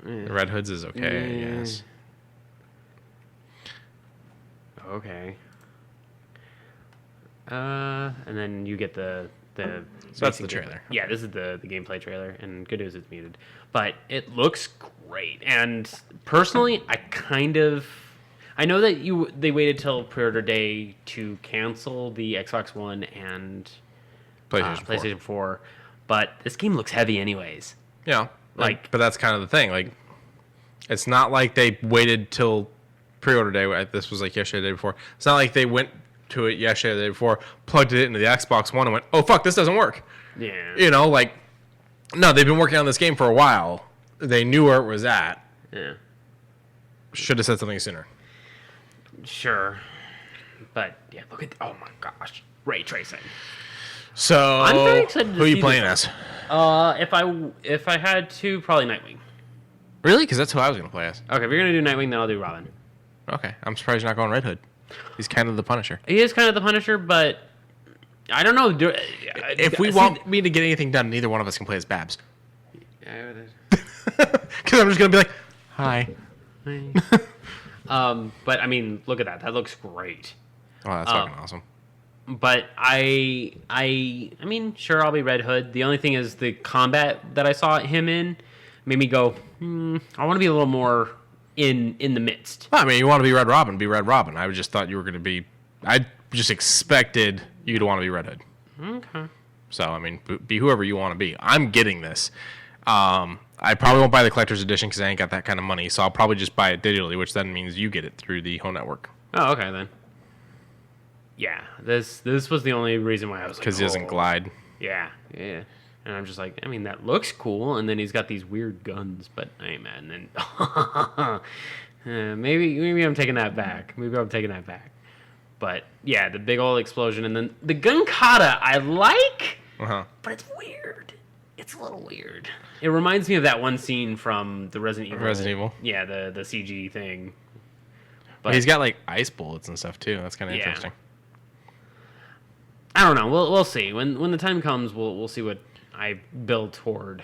the Red Hoods is okay, I guess. Okay. And then you get the So that's the trailer. Yeah, this is the gameplay trailer, and good news it's muted. But it looks great, and personally, I know that they waited till pre-order day to cancel the Xbox One and PlayStation 4, but this game looks heavy anyways. Yeah, but that's kind of the thing. Like, it's not like they waited till pre-order day. This was like yesterday, the day before. It's not like they went to it yesterday, the day before, plugged it into the Xbox One, and went, "Oh fuck, this doesn't work." Yeah. You know, like, no, they've been working on this game for a while. They knew where it was at. Yeah. Should have said something sooner. Sure. But, yeah, look at... Oh, my gosh. Ray tracing. So, I'm very excited to who are you see playing this. If I had to, probably Nightwing. Really? Because that's who I was going to play as. Okay, if you're gonna do Nightwing, then I'll do Robin. Okay. I'm surprised you're not going Red Hood. He's kind of the Punisher. He is kind of the Punisher, but I don't know. If we want me to get anything done, neither one of us can play as Babs. Because I'm just going to be like, hi. But I mean, look at that. That looks great. Oh, that's fucking awesome. But I mean, sure, I'll be Red Hood. The only thing is the combat that I saw him in made me go, I want to be a little more in the midst. Well, I mean, you want to be Red Robin, be Red Robin. I just thought you were going to be... I just expected you to want to be Red Hood. Okay. So, I mean, be whoever you want to be. I'm getting this. I probably won't buy the collector's edition because I ain't got that kind of money. So I'll probably just buy it digitally, which then means you get it through the home network. Oh, okay, then. Yeah, this was the only reason why I was like, because he doesn't glide. Yeah. And I'm just like, I mean, that looks cool, and then he's got these weird guns, but hey, man, then maybe I'm taking that back. But yeah, the big old explosion, and then the gun kata I like, but it's weird. It's a little weird. It reminds me of that one scene from the Resident Evil. Yeah, the CG thing. But he's got like ice bullets and stuff too. That's kind of interesting. I don't know. We'll see. When the time comes, we'll see what I build toward.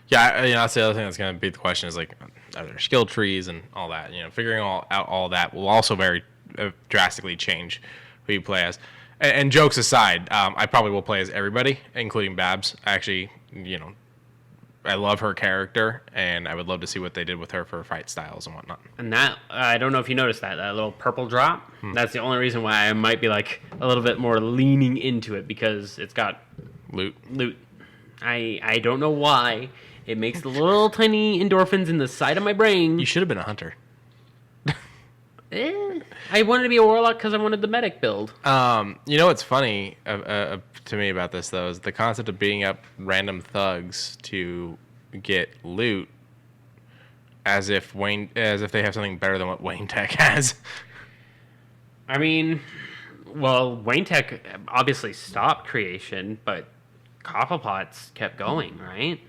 Yeah, that's the other thing that's going to be the question is like, are there skill trees and all that? Figuring out all that will also very drastically change who you play as. And jokes aside, I probably will play as everybody, including Babs. Actually, I love her character, and I would love to see what they did with her for fight styles and whatnot. And that, I don't know if you noticed that little purple drop. That's the only reason why I might be like a little bit more leaning into it, because it's got loot. I don't know why. It makes the little tiny endorphins in the side of my brain. You should have been a hunter. I wanted to be a warlock because I wanted the medic build. What's funny to me about this though is the concept of beating up random thugs to get loot, as if they have something better than what Wayne Tech has. I mean, well, Wayne Tech obviously stopped creation, but Cobblepot's kept going, right?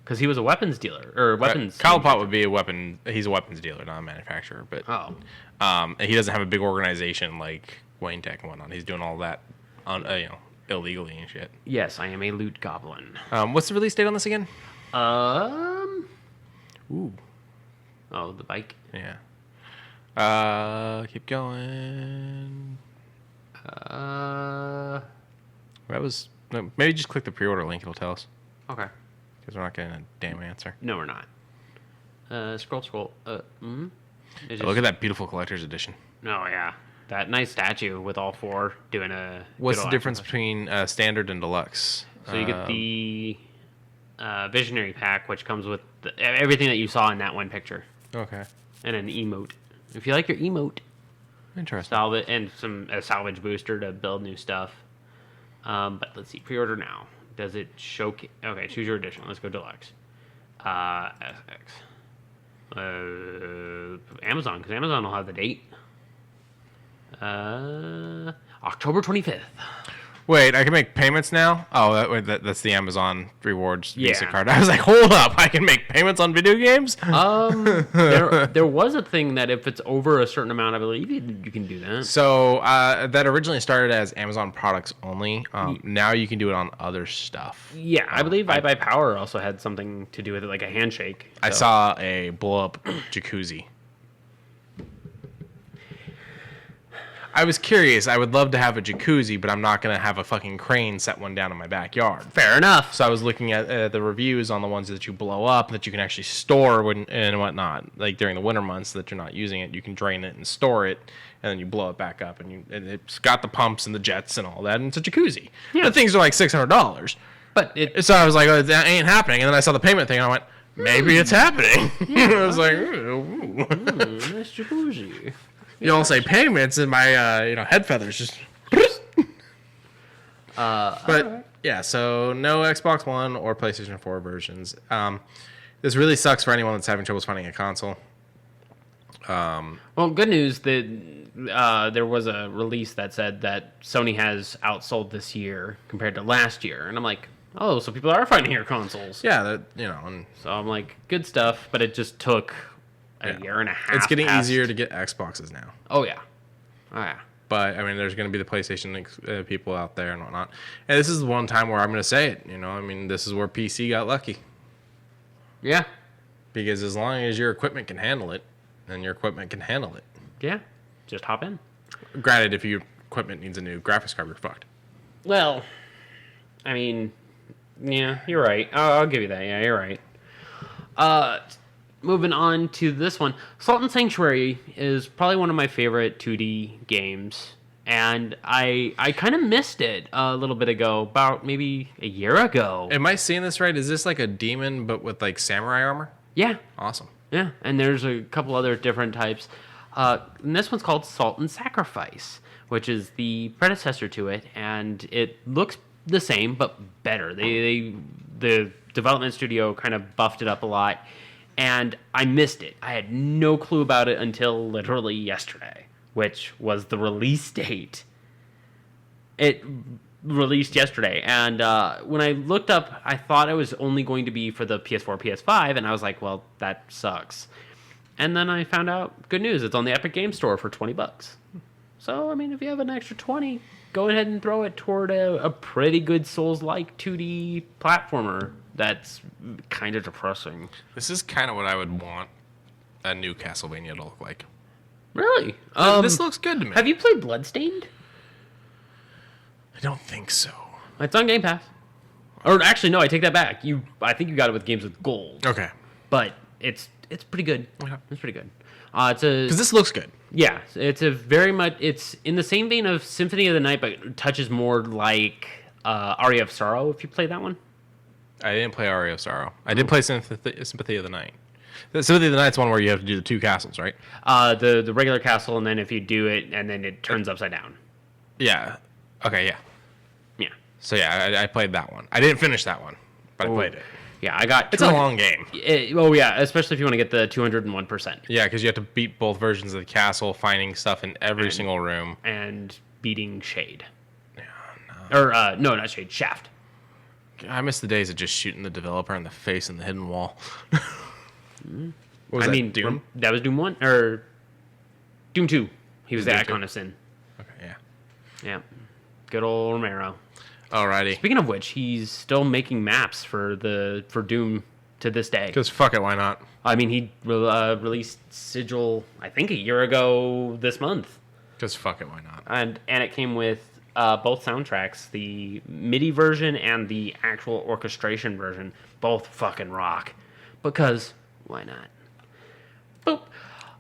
Because he was a weapons dealer or weapons. Cobblepot would be a weapon. He's a weapons dealer, not a manufacturer. But he doesn't have a big organization like Wayne Tech and whatnot. He's doing all that, illegally and shit. Yes, I am a loot goblin. What's the release date on this again? Ooh. Oh, the bike. Yeah. Keep going. That was maybe just click the pre-order link. It'll tell us. Okay. Because we're not getting a damn answer. No, we're not. Scroll. Look at that beautiful collector's edition. Oh, yeah. That nice statue with all four doing a... What's the difference between standard and deluxe? So you get the Visionary Pack, which comes with everything that you saw in that one picture. Okay. And an emote. If you like your emote. Interesting. And a salvage booster to build new stuff. But let's see. Pre-order now. Does it show... Okay, choose your edition. Let's go deluxe. SX. Amazon, because Amazon will have the date. October 25th. Wait, I can make payments now? Oh, that's the Amazon Rewards Visa card. I was like, hold up, I can make payments on video games? There was a thing that if it's over a certain amount, I believe you can do that. So that originally started as Amazon products only. Now you can do it on other stuff. Yeah, I believe I Buy Power also had something to do with it, like a handshake. So. I saw a blow-up jacuzzi. I was curious. I would love to have a jacuzzi, but I'm not going to have a fucking crane set one down in my backyard. Fair enough. So I was looking at the reviews on the ones that you blow up, that you can actually store and whatnot. Like during the winter months that you're not using it, you can drain it and store it, and then you blow it back up. And it's got the pumps and the jets and all that, and it's a jacuzzi. Yeah. The things are like $600. So I was like, oh, that ain't happening. And then I saw the payment thing, and I went, maybe it's happening. Yeah. I was like, ooh. Nice jacuzzi. You all say payments, and my head feathers just. But yeah, so no Xbox One or PlayStation 4 versions. This really sucks for anyone that's having troubles finding a console. Well, good news that there was a release that said that Sony has outsold this year compared to last year, and I'm like, Oh, so people are finding your consoles. Yeah, and So I'm like, good stuff, but it just took a year and a half. it's getting past. easier to get Xboxes now. Oh, yeah. Oh, yeah. But, I mean, there's going to be the PlayStation people out there and whatnot. And this is the one time where I'm going to say it, I mean, this is where PC got lucky. Yeah. Because as long as your equipment can handle it, then your equipment can handle it. Yeah. Just hop in. Granted, if your equipment needs a new graphics card, you're fucked. Well, I mean, yeah, you're right. I'll give you that. Yeah, you're right. Moving on to this one. Salt and Sanctuary is probably one of my favorite 2D games. And I kind of missed it a little bit ago, about maybe a year ago. Am I seeing this right? Is this like a demon, but with like samurai armor? Yeah. Awesome. Yeah, and there's a couple other different types. And this one's called Salt and Sacrifice, which is the predecessor to it, and it looks the same but better. The development studio kind of buffed it up a lot, and I missed it. I had no clue about it until literally yesterday, which was the release date. It released yesterday, and when I looked up, I thought it was only going to be for the PS4, PS5, and I was like, well, that sucks. And then I found out, good news, it's on the Epic Game Store for $20. So, I mean, if you have an extra 20, go ahead and throw it toward a pretty good Souls-like 2D platformer that's kind of depressing. This is kind of what I would want a new Castlevania to look like. Really? This looks good to me. Have you played Bloodstained? I don't think so. It's on Game Pass. Or actually, no, I take that back. I think you got it with Games with Gold. Okay. But it's pretty good. Okay. It's pretty good. Because this looks good. Yeah, it's in the same vein of Symphony of the Night, but it touches more like Aria of Sorrow, if you play that one. I didn't play Aria of Sorrow. I did play Sympathy of the Night. The Sympathy of the Night's one where you have to do the two castles, right? The regular castle, and then if you do it, and then it turns upside down. Yeah. Okay, yeah. Yeah. So yeah, I played that one. I didn't finish that one, but I played it. Yeah, I got... It's a long game. Yeah, especially if you want to get the 201%. Yeah, because you have to beat both versions of the castle, finding stuff in every single room. And beating Shade. Yeah, no. Or, no, not Shade, Shaft. I miss the days of just shooting the developer in the face in the hidden wall. What was that, Doom? That was Doom 1, or Doom 2. He was the Doom Icon 2? of Sin. Okay, yeah. Yeah. Good old Romero. Alrighty. Speaking of which, he's still making maps for Doom to this day. Because fuck it, why not? I mean, he released Sigil, I think, a year ago this month. Because fuck it, why not? And it came with both soundtracks, the MIDI version and the actual orchestration version. Both fucking rock. Because why not? Boop.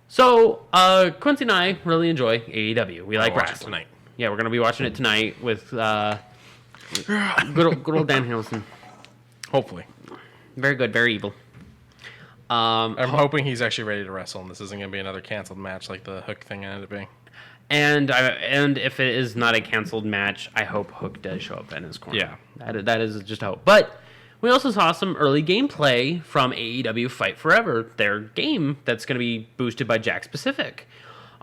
So, Quincy and I really enjoy AEW. We like wrestling. Tonight. Yeah, we're going to be watching it tonight with good old Dan Harrelson. Hopefully. Very good, very evil. I'm hoping he's actually ready to wrestle, and this isn't going to be another canceled match like the Hook thing ended up being. And if it is not a canceled match, I hope Hook does show up in his corner. Yeah. That is just a hope. But we also saw some early gameplay from AEW Fight Forever, their game that's going to be boosted by Jack Pacific.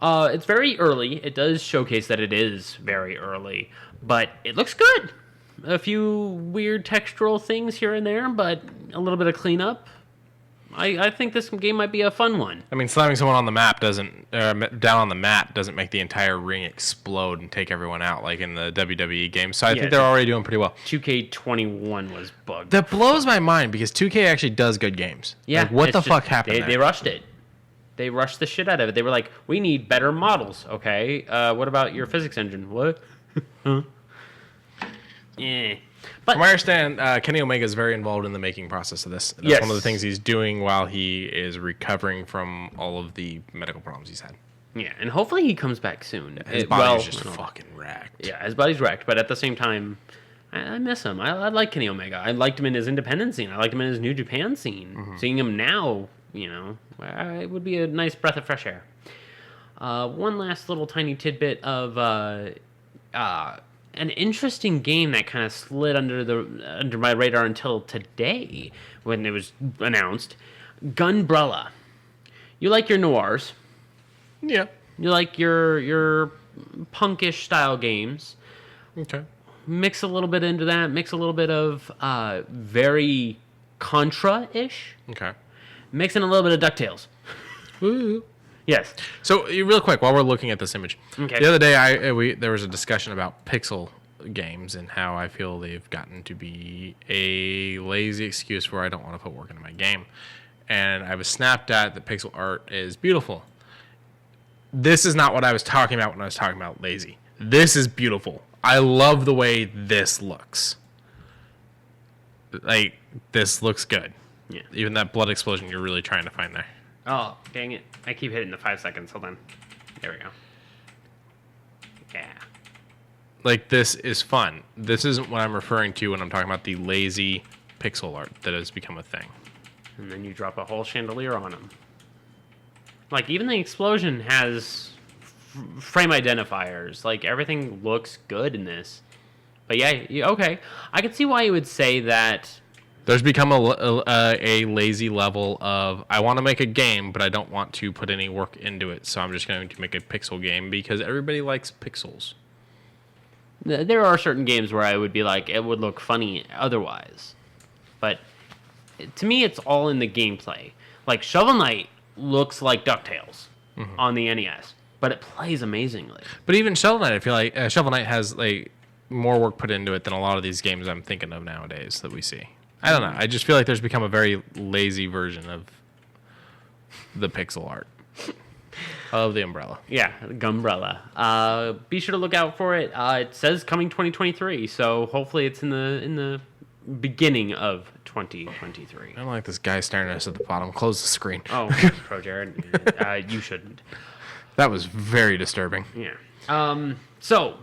It's very early. It does showcase that it is very early, but it looks good. A few weird textural things here and there, but a little bit of cleanup. I think this game might be a fun one. I mean, slamming someone on the map down on the mat doesn't make the entire ring explode and take everyone out like in the WWE games. So I think they're already doing pretty well. 2K21 was bugged. That blows my mind because 2K actually does good games. Yeah. Like, what the fuck happened there? They rushed it. They rushed the shit out of it. They were like, we need better models, okay? What about your physics engine? What? Huh? Yeah. But From what I understand, Kenny Omega is very involved in the making process of this. That's one of the things he's doing while he is recovering from all of the medical problems he's had. Yeah, and hopefully he comes back soon. His body's just fucking wrecked. Yeah, his body's wrecked, but at the same time, I miss him. I like Kenny Omega. I liked him in his independent scene. I liked him in his New Japan scene. Mm-hmm. Seeing him now, it would be a nice breath of fresh air. One last little tiny tidbit of an interesting game that kind of slid under my radar until today when it was announced. Gunbrella. You like your noirs. Yeah. You like your punkish style games. Okay. mix a little bit into that. Mix a little bit of very Contra-ish. Okay. Mix in a little bit of DuckTales. Woo. Yes. So, real quick, while we're looking at this image, Okay. the other day there was a discussion about pixel games and how I feel they've gotten to be a lazy excuse for I don't want to put work into my game. And I was snapped at that pixel art is beautiful. This is not what I was talking about when I was talking about lazy. This is beautiful. I love the way this looks. Like, this looks good. Yeah. Even that blood explosion you're really trying to find there. Oh, dang it. I keep hitting the 5 seconds. Hold on. There we go. Yeah. Like, this is fun. This isn't what I'm referring to when I'm talking about the lazy pixel art that has become a thing. And then you drop a whole chandelier on them. Like, even the explosion has frame identifiers. Like, everything looks good in this. But yeah, okay. I can see why you would say that. There's become a lazy level of, I want to make a game, but I don't want to put any work into it, so I'm just going to make a pixel game because everybody likes pixels. There are certain games where I would be like, it would look funny otherwise. But to me, it's all in the gameplay. Like, Shovel Knight looks like DuckTales on the NES, but it plays amazingly. But even Shovel Knight, I feel like Shovel Knight has like more work put into it than a lot of these games I'm thinking of nowadays that we see. I don't know. I just feel like there's become a very lazy version of the pixel art of the umbrella. Yeah, Gumbrella. Be sure to look out for it. It says coming 2023, so hopefully it's in the beginning of 2023. I don't like this guy staring at us at the bottom. Close the screen. Oh, Pro Jared, you shouldn't. That was very disturbing. Yeah. So,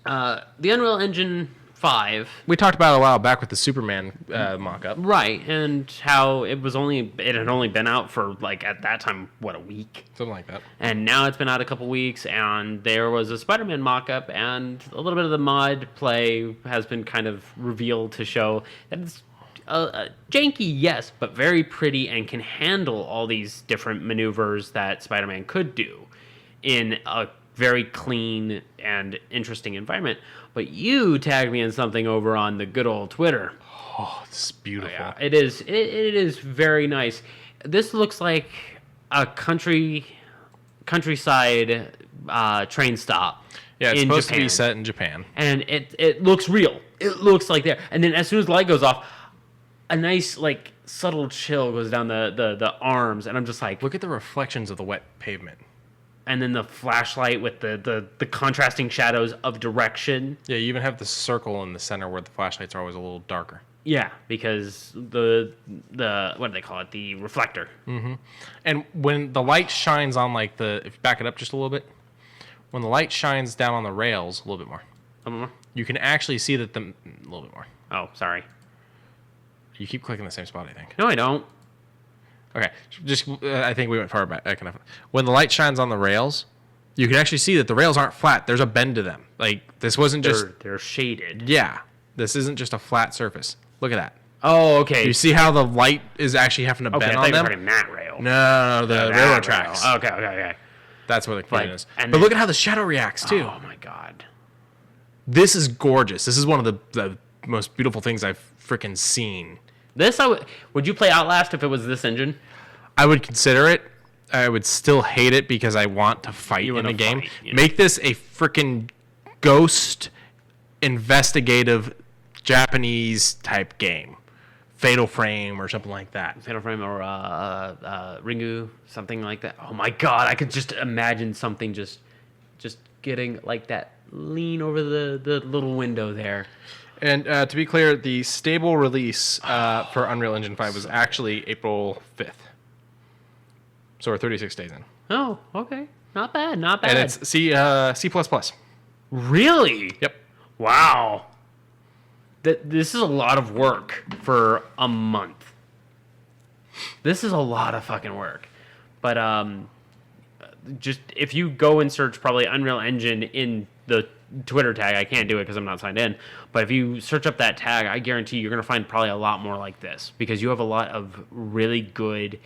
the Unreal Engine 5. We talked about it a while back with the Superman mock-up. Right, and how it had only been out for, like, at that time, what, a week? Something like that. And now it's been out a couple weeks, and there was a Spider-Man mock-up, and a little bit of the mod play has been kind of revealed to show that it's janky, yes, but very pretty and can handle all these different maneuvers that Spider-Man could do in a very clean and interesting environment. But you tagged me in something over on the good old Twitter. Oh, this is beautiful. Yeah, it is. It is very nice. This looks like a countryside train stop. Yeah, it's in supposed Japan. to be set in Japan. And it looks real. It looks like there. And then as soon as the light goes off, a nice, like, subtle chill goes down the arms, and I'm just like, Look at the reflections of the wet pavement. and then the flashlight with the contrasting shadows of direction. Yeah, you even have the circle in the center where the flashlights are always a little darker. Yeah, because the what do they call it? The reflector. Mm-hmm. And when the light shines on, like, if you back it up just a little bit, when the light shines down on the rails a little bit more, you can actually see that a little bit more. Oh, sorry. You keep clicking the same spot, I think. No, I don't. Okay, just I think we went far back enough. When the light shines on the rails, you can actually see that the rails aren't flat. There's a bend to them. Like, this wasn't just... They're shaded. Yeah, this isn't just a flat surface. Look at that. Oh, okay. You see how the light is actually having to bend I on them? thought you were talking that rail. No, the railroad tracks. Okay. That's where the confusion Like, is. and But then- look at how the shadow reacts, too. Oh, my God. This is gorgeous. This is one of the most beautiful things I've freaking seen. This, would you play Outlast if it was this engine? I would consider it. I would still hate it because I want to fight in the game. Yeah. Make this a freaking ghost investigative Japanese type game. Fatal Frame or something like that. Fatal Frame or Ringu, something like that. Oh my God, I could just imagine something just getting like that lean over the little window there. And to be clear, the stable release for Unreal Engine 5 was actually April 5th. So we're 36 days in. Oh, okay. Not bad. And it's C++. Really? Yep. Wow. This is a lot of work for a month. This is a lot of fucking work. But just if you go and search probably Unreal Engine in the Twitter tag, I can't do it because I'm not signed in, but if you search up that tag, I guarantee you're going to find probably a lot more like this because you have a lot of really good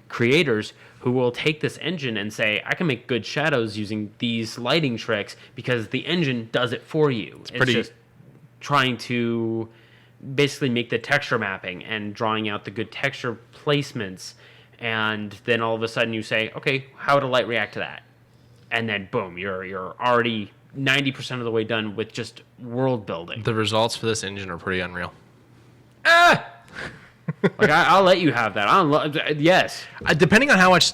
creators who will take this engine and say, I can make good shadows using these lighting tricks because the engine does it for you. It's pretty just trying to basically make the texture mapping and drawing out the good texture placements. And then all of a sudden you say, okay, how would a light react to that? And then boom, you're already 90% of the way done with just world building. The results for this engine are pretty unreal. Like I'll let you have that. Yes. Depending on how much.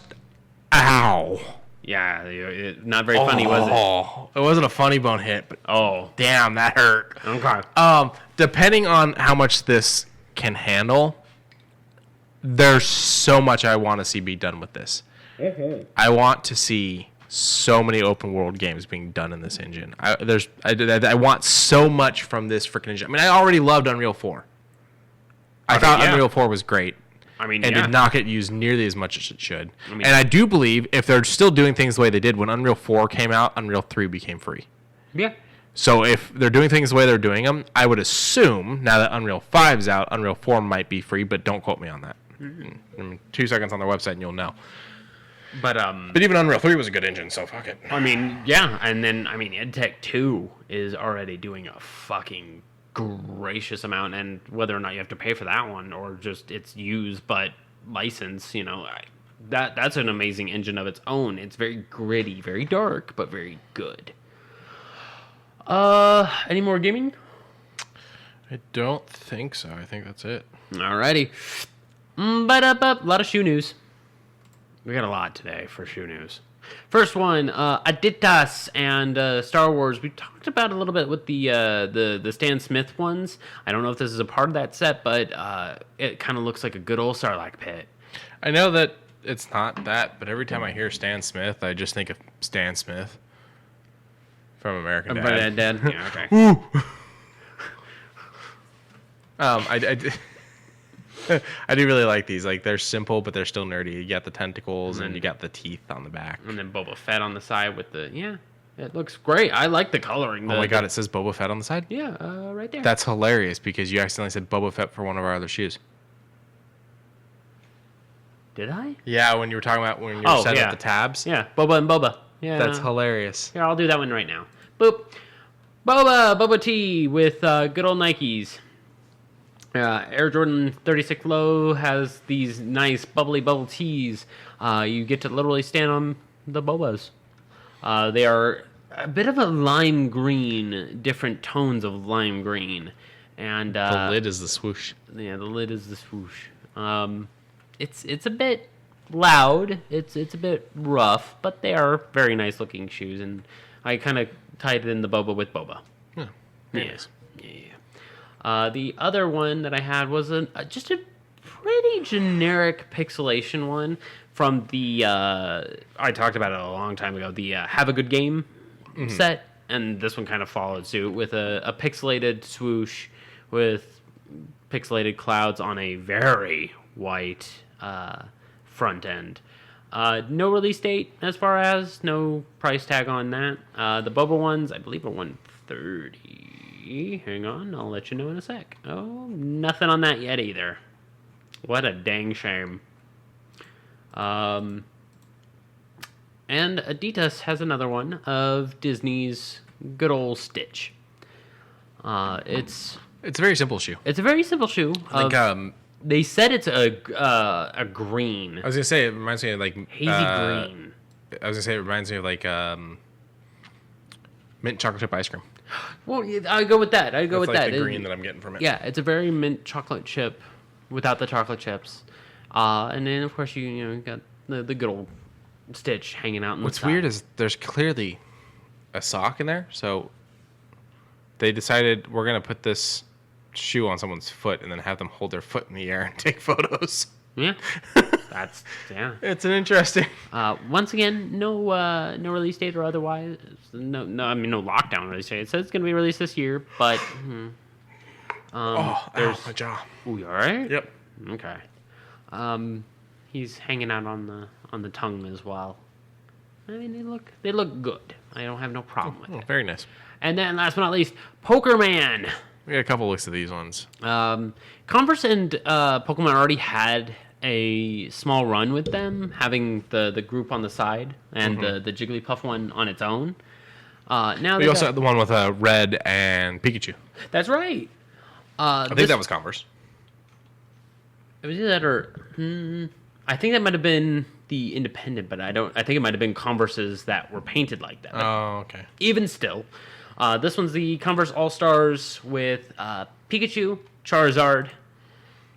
Ow. Yeah, not very funny, was it? It wasn't a funny bone hit, but damn, that hurt. Okay. Depending on how much this can handle, there's so much I want to see be done with this. Mm-hmm. I want to see so many open world games being done in this engine. I want so much from this freaking engine. I mean, I already loved Unreal 4. I thought Unreal 4 was great. Did not get used nearly as much as it should. And I do believe if they're still doing things the way they did when Unreal 4 came out, Unreal 3 became free. Yeah. So if they're doing things the way they're doing them, I would assume now that Unreal 5's out, Unreal 4 might be free, but don't quote me on that. 2 seconds on their website and you'll know. But even Unreal 3 was a good engine, so fuck it. And then EdTech 2 is already doing a fucking gracious amount, and whether or not you have to pay for that one or just it's used but license, that's an amazing engine of its own. It's very gritty, very dark, but very good. Any more gaming? I don't think so. I think that's it. Alrighty. A lot of shoe news. We got a lot today for shoe news. First one, Adidas and Star Wars. We talked about it a little bit with the Stan Smith ones. I don't know if this is a part of that set, but it kind of looks like a good old Sarlacc pit. I know that it's not that, but every time I hear Stan Smith, I just think of Stan Smith from American Dad. Yeah, okay. I do really like these. Like, they're simple, but they're still nerdy. You got the tentacles and you got the teeth on the back. And then Boba Fett on the side with it looks great. I like the coloring. Oh my god, it says Boba Fett on the side? Yeah, right there. That's hilarious because you accidentally said Boba Fett for one of our other shoes. Did I? Yeah, when you were talking about when you were setting up the tabs. Yeah, Boba and Boba. Yeah. That's hilarious. Here, I'll do that one right now. Boop. Boba T with good old Nikes. Air Jordan 36 Low has these nice bubbly bubble tees. You get to literally stand on the Bobas. They are a bit of a lime green, different tones of lime green. And the lid is the swoosh. Yeah, the lid is the swoosh. It's a bit loud. It's a bit rough, but they are very nice looking shoes. And I kind of tied in the Boba with Boba. Yeah. Nice. Yeah. The other one that I had was just a pretty generic pixelation one from the, I talked about it a long time ago, the Have a Good Game set. And this one kind of followed suit with a pixelated swoosh with pixelated clouds on a very white front end. No release date as far as, no price tag on that. The Boba ones, I believe, are $130. Hang on, I'll let you know in a sec. Oh, nothing on that yet either. What a dang shame. And Adidas has another one of Disney's good old Stitch. It's a very simple shoe. It's a very simple shoe. I think they said it's a green. I was gonna say it reminds me of like hazy green. I was gonna say it reminds me of like mint chocolate chip ice cream. Well, I go with that. I go with that. The green that I'm getting from it. Yeah, it's a very mint chocolate chip without the chocolate chips. And then of course you got the good old Stitch hanging out. What's weird is there's clearly a sock in there, so they decided we're gonna put this shoe on someone's foot and then have them hold their foot in the air and take photos. Yeah, that's It's an interesting. Once again, no release date or otherwise. No lockdown release date. It says it's gonna be released this year, but there's my jaw. Oh, you all right? Yep. Okay. He's hanging out on the tongue as well. I mean, they look good. I don't have no problem with it. Very nice. And then last but not least, Poker Man. We got a couple looks of these ones. Converse and Pokemon already had a small run with them, having the group on the side and the Jigglypuff one on its own. Now We also had the one with Red and Pikachu. That's right. I think that was Converse. It was either that or I think that might have been the Independent, but I think it might have been Converses that were painted like that. Oh, okay. Even still, this one's the Converse All Stars with Pikachu, Charizard,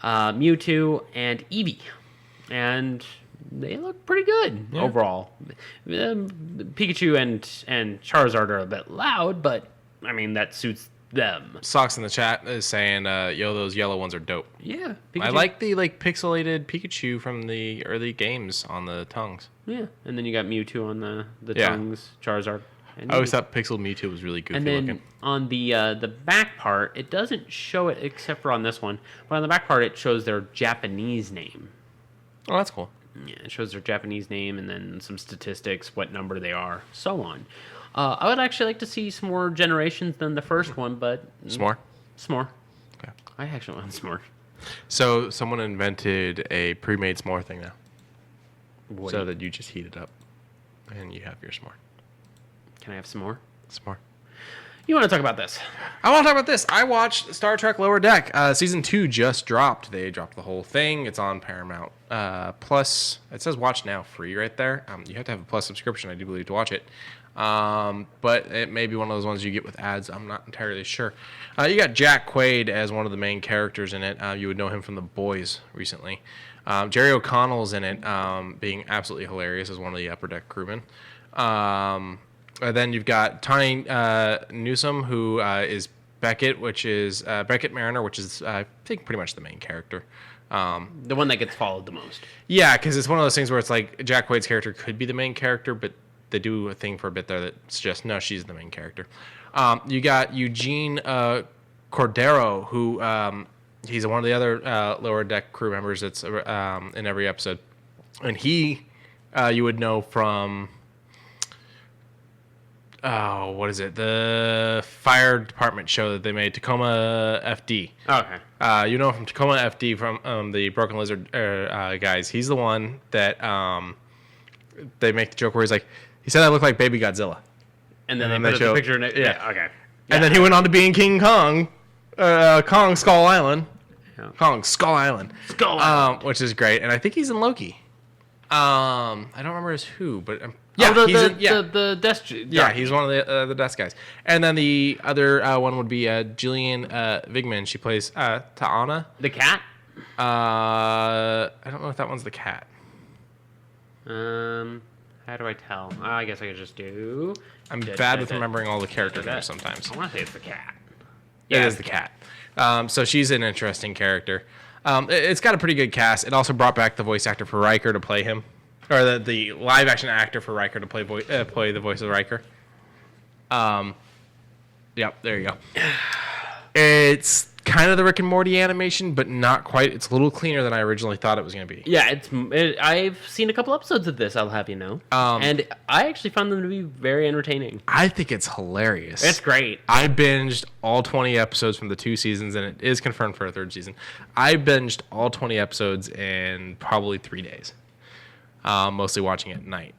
Mewtwo, and Eevee, and they look pretty good overall. Pikachu and Charizard are a bit loud, but I mean that suits them. Socks in the chat is saying, "Yo, those yellow ones are dope." Yeah, Pikachu. I like the pixelated Pikachu from the early games on the tongues. Yeah, and then you got Mewtwo on the Yeah. tongues, Charizard. And I always thought Pixel Mewtwo was really goofy and then looking. on the back part, it doesn't show it except for on this one. But on the back part, it shows their Japanese name. Oh, that's cool. Yeah, it shows their Japanese name and then some statistics, what number they are, so on. I would actually like to see some more generations than the first one, but S'more? S'more. Okay. I actually want s'more. So someone invented a pre-made s'more thing now. What So that you just heat it up and you have your s'more. Can I have some more? S'more. You want to talk about this? I want to talk about this. I watched Star Trek Lower Deck. Season 2 just dropped. They dropped the whole thing. It's on Paramount Plus. It says watch now free right there. You have to have a Plus subscription, I do believe, to watch it. But it may be one of those ones you get with ads. I'm not entirely sure. You got Jack Quaid as one of the main characters in it. You would know him from The Boys recently. Jerry O'Connell's in it, being absolutely hilarious as one of the Upper Deck crewmen. And then you've got Tawny Newsome, who is Beckett, which is Beckett Mariner, which is I think pretty much the main character. The one that gets followed the most. Yeah, because it's one of those things where it's like Jack Quaid's character could be the main character, but they do a thing for a bit there that suggests no, she's the main character. You got Eugene Cordero, who he's one of the other Lower Deck crew members that's in every episode, and he you would know from. Oh, what is it? The fire department show that they made, Tacoma FD. Okay. You know from Tacoma FD from the Broken Lizard guys. He's the one that they make the joke where he's like, he said I look like Baby Godzilla. And then they put show, the picture in it. Yeah. Okay. And then he went on to being King Kong, Kong Skull Island. Yeah. Kong Skull Island. Skull Island. Which is great. And I think he's in Loki. I don't remember as who, but Yeah, yeah, the desk. yeah, he's one of the desk guys. And then the other one would be Jillian Vigman. She plays Ta'ana. The cat. I don't know if that one's the cat. How do I tell? I guess I could just do. I'm bad with remembering all the character names sometimes. I want to say it's the cat. It is the cat. So she's an interesting character. It's got a pretty good cast. It also brought back the voice actor for Riker to play him. Or the live action actor for Riker to play the voice of Riker. Yep, there you go. It's kind of the Rick and Morty animation, but not quite. It's a little cleaner than I originally thought it was going to be. Yeah, I've seen a couple episodes of this, I'll have you know. And I actually found them to be very entertaining. I think it's hilarious. It's great. I binged all 20 episodes from the 2 seasons, and it is confirmed for a 3rd season. I binged all 20 episodes in probably 3 days. Mostly watching it at night.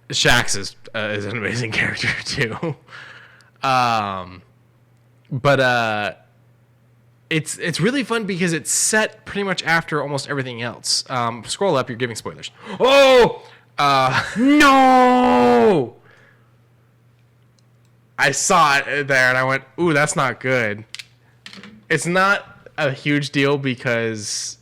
Shax is an amazing character too. But it's really fun because it's set pretty much after almost everything else. Scroll up, you're giving spoilers. Oh! No! I saw it there and I went, ooh, that's not good. It's not a huge deal because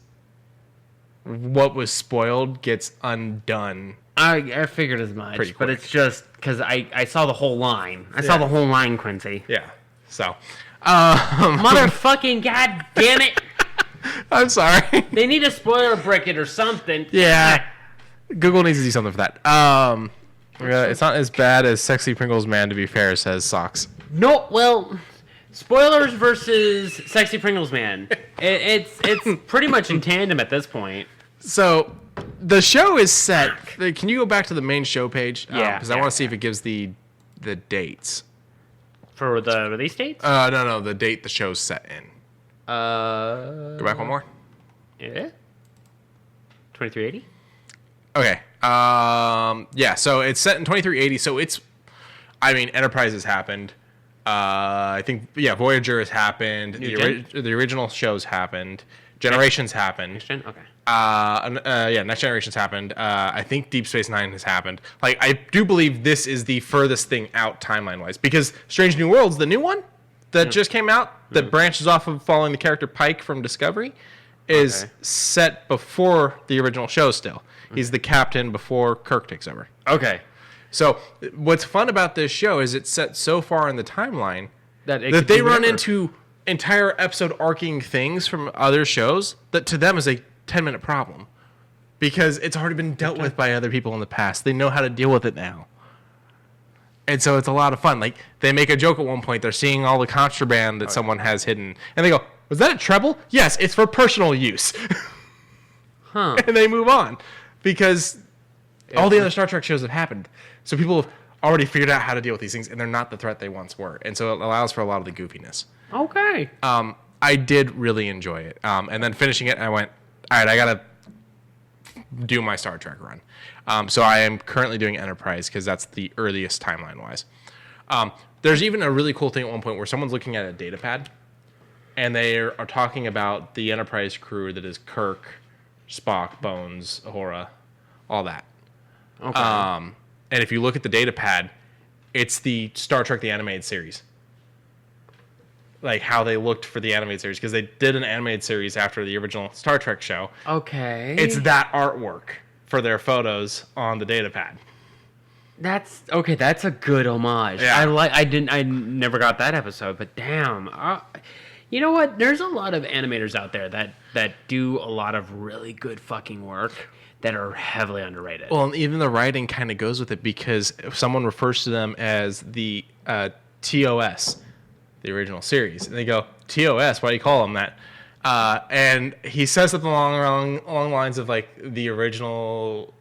what was spoiled gets undone. I figured as much, Pretty but quick. it's just because I saw the whole line. I saw the whole line, Quincy. Yeah. So, Motherfucking goddamn it! I'm sorry. They need to spoiler brick it or something. Yeah. Google needs to do something for that. It's not as bad as Sexy Pringles Man, to be fair, says Socks. No, well, spoilers versus Sexy Pringles Man. It's pretty much in tandem at this point. So, the show is set. Can you go back to the main show page? Yeah. Because I want to see if it gives the dates. For the release dates? No, the date the show's set in. Go back one more. Yeah. 2380? Okay. Yeah, so it's set in 2380, so it's I mean, Enterprise has happened. I think, Voyager has happened. The original shows happened. Generations happened. Next Gen? Okay. Next Generations happened. I think Deep Space Nine has happened. Like, I do believe this is the furthest thing out timeline-wise, because Strange New Worlds, the new one that just came out, that branches off of following the character Pike from Discovery, is set before the original show still. He's the captain before Kirk takes over. Okay. So what's fun about this show is it's set so far in the timeline that they run into entire episode arcing things from other shows that to them is a 10-minute problem, because it's already been dealt with by other people in the past. They know how to deal with it now. And so it's a lot of fun. Like, they make a joke at one point. They're seeing all the contraband that someone has hidden. And they go, was that a treble? Yes, it's for personal use. Huh. And they move on. Because all the other Star Trek shows have happened. So people have already figured out how to deal with these things, and they're not the threat they once were. And so it allows for a lot of the goofiness. Okay. I did really enjoy it. And then finishing it, I went, all right, I got to do my Star Trek run. So I am currently doing Enterprise because that's the earliest timeline-wise. There's even a really cool thing at one point where someone's looking at a data pad, and they are talking about the Enterprise crew that is Kirk, Spock, Bones, Uhura, all that. Okay. And if you look at the data pad, it's the Star Trek the Animated Series. Like how they looked for the animated series, because they did an animated series after the original Star Trek show. Okay. It's that artwork for their photos on the data pad. That's okay. That's a good homage. Yeah. I never got that episode, but damn. You know what? There's a lot of animators out there that do a lot of really good fucking work that are heavily underrated. Well, and even the writing kind of goes with it, because if someone refers to them as the TOS, the original series, and they go, TOS, why do you call them that? And he says something along the lines of like the original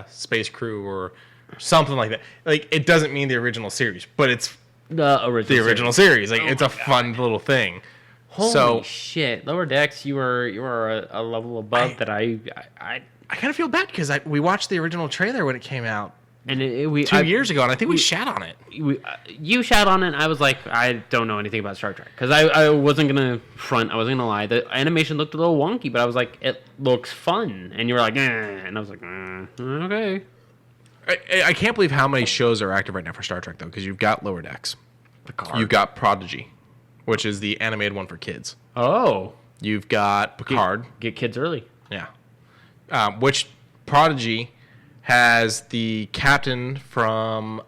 space crew or something like that. Like, it doesn't mean the original series, but it's the original series. Like, it's a fun little thing. Holy shit! Lower Decks, you are a level above that. I kind of feel bad because we watched the original trailer when it came out. And 2 years ago, and I think we shat on it. You shat on it. I was like, I don't know anything about Star Trek, because I wasn't gonna front. I wasn't gonna lie. The animation looked a little wonky, but I was like, it looks fun. And you were like, and I was like, okay. I can't believe how many shows are active right now for Star Trek though, because you've got Lower Decks, Picard. You've got Prodigy, which is the animated one for kids. Oh, you've got Picard. Get kids early. Yeah, which Prodigy has the captain from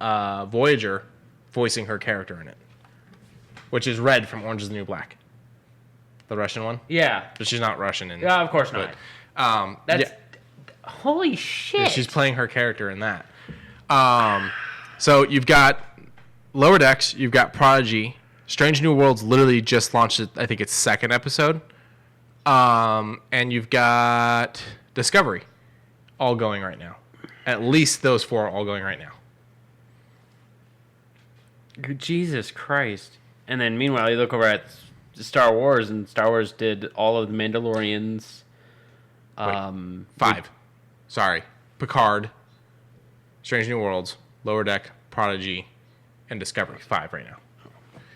Voyager voicing her character in it, which is Red from Orange is the New Black, the Russian one. Yeah, but she's not Russian. Yeah, of course not. That's holy shit. Yeah, she's playing her character in that. So you've got Lower Decks, you've got Prodigy. Strange New Worlds literally just launched, I think its second episode. And you've got Discovery all going right now. At least those four are all going right now. Jesus Christ. And then meanwhile, you look over at Star Wars, and Star Wars did all of the Mandalorians. Five. Sorry. Picard, Strange New Worlds, Lower Deck, Prodigy, and Discovery. 5 right now.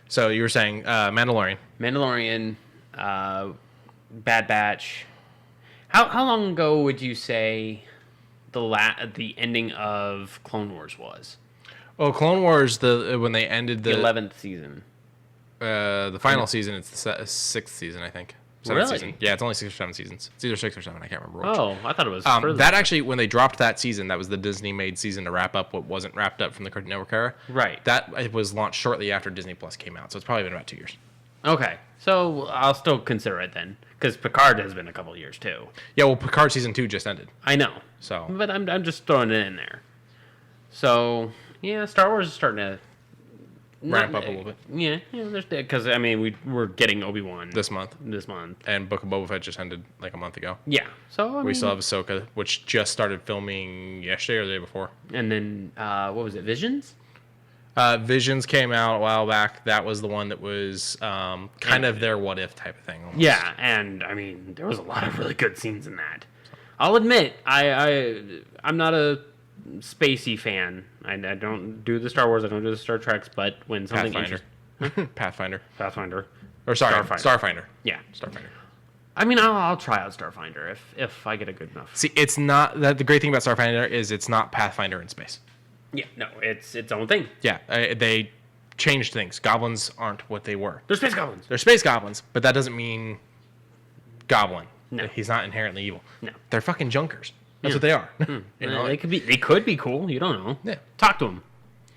So you were saying Mandalorian. Mandalorian, Bad Batch. How long ago would you say the ending of Clone Wars was? Well, Clone Wars, when they ended the 11th season. The final season, it's the 6th season, I think. Really? Season. Yeah, it's only 6 or 7 seasons. It's either 6 or 7. I can't remember which. Oh, I thought it was further. That actually, when they dropped that season, that was the Disney-made season to wrap up what wasn't wrapped up from the Cartoon Network era. Right. That it was launched shortly after Disney Plus came out, so it's probably been about 2 years. Okay, so I'll still consider it then, because Picard has been a couple of years too. Yeah, well, Picard season 2 just ended. I know. So, but I'm just throwing it in there. So yeah, Star Wars is starting to ramp up a little bit. Yeah, there's because I mean we're getting Obi-Wan this month, and Book of Boba Fett just ended like a month ago. Yeah, so we still have Ahsoka, which just started filming yesterday or the day before. And then what was it? Visions. Visions came out a while back. That was the one that was kind of their what if type of thing. Almost. Yeah, and I mean there was a lot of really good scenes in that. I'll admit I'm not a spacey fan. I don't do the Star Wars. I don't do the Star Treks. But when something Pathfinder. Or sorry, Starfinder. Yeah, Starfinder. I mean, I'll try out Starfinder if I get a good enough. See, it's not that the great thing about Starfinder is it's not Pathfinder in space. Yeah, no, it's its own thing. Yeah, they changed things. Goblins aren't what they were. They're space goblins. They're space goblins, but that doesn't mean goblin. No. He's not inherently evil. No. They're fucking junkers. That's what they are. You know? They could be cool. You don't know. Yeah. Talk to them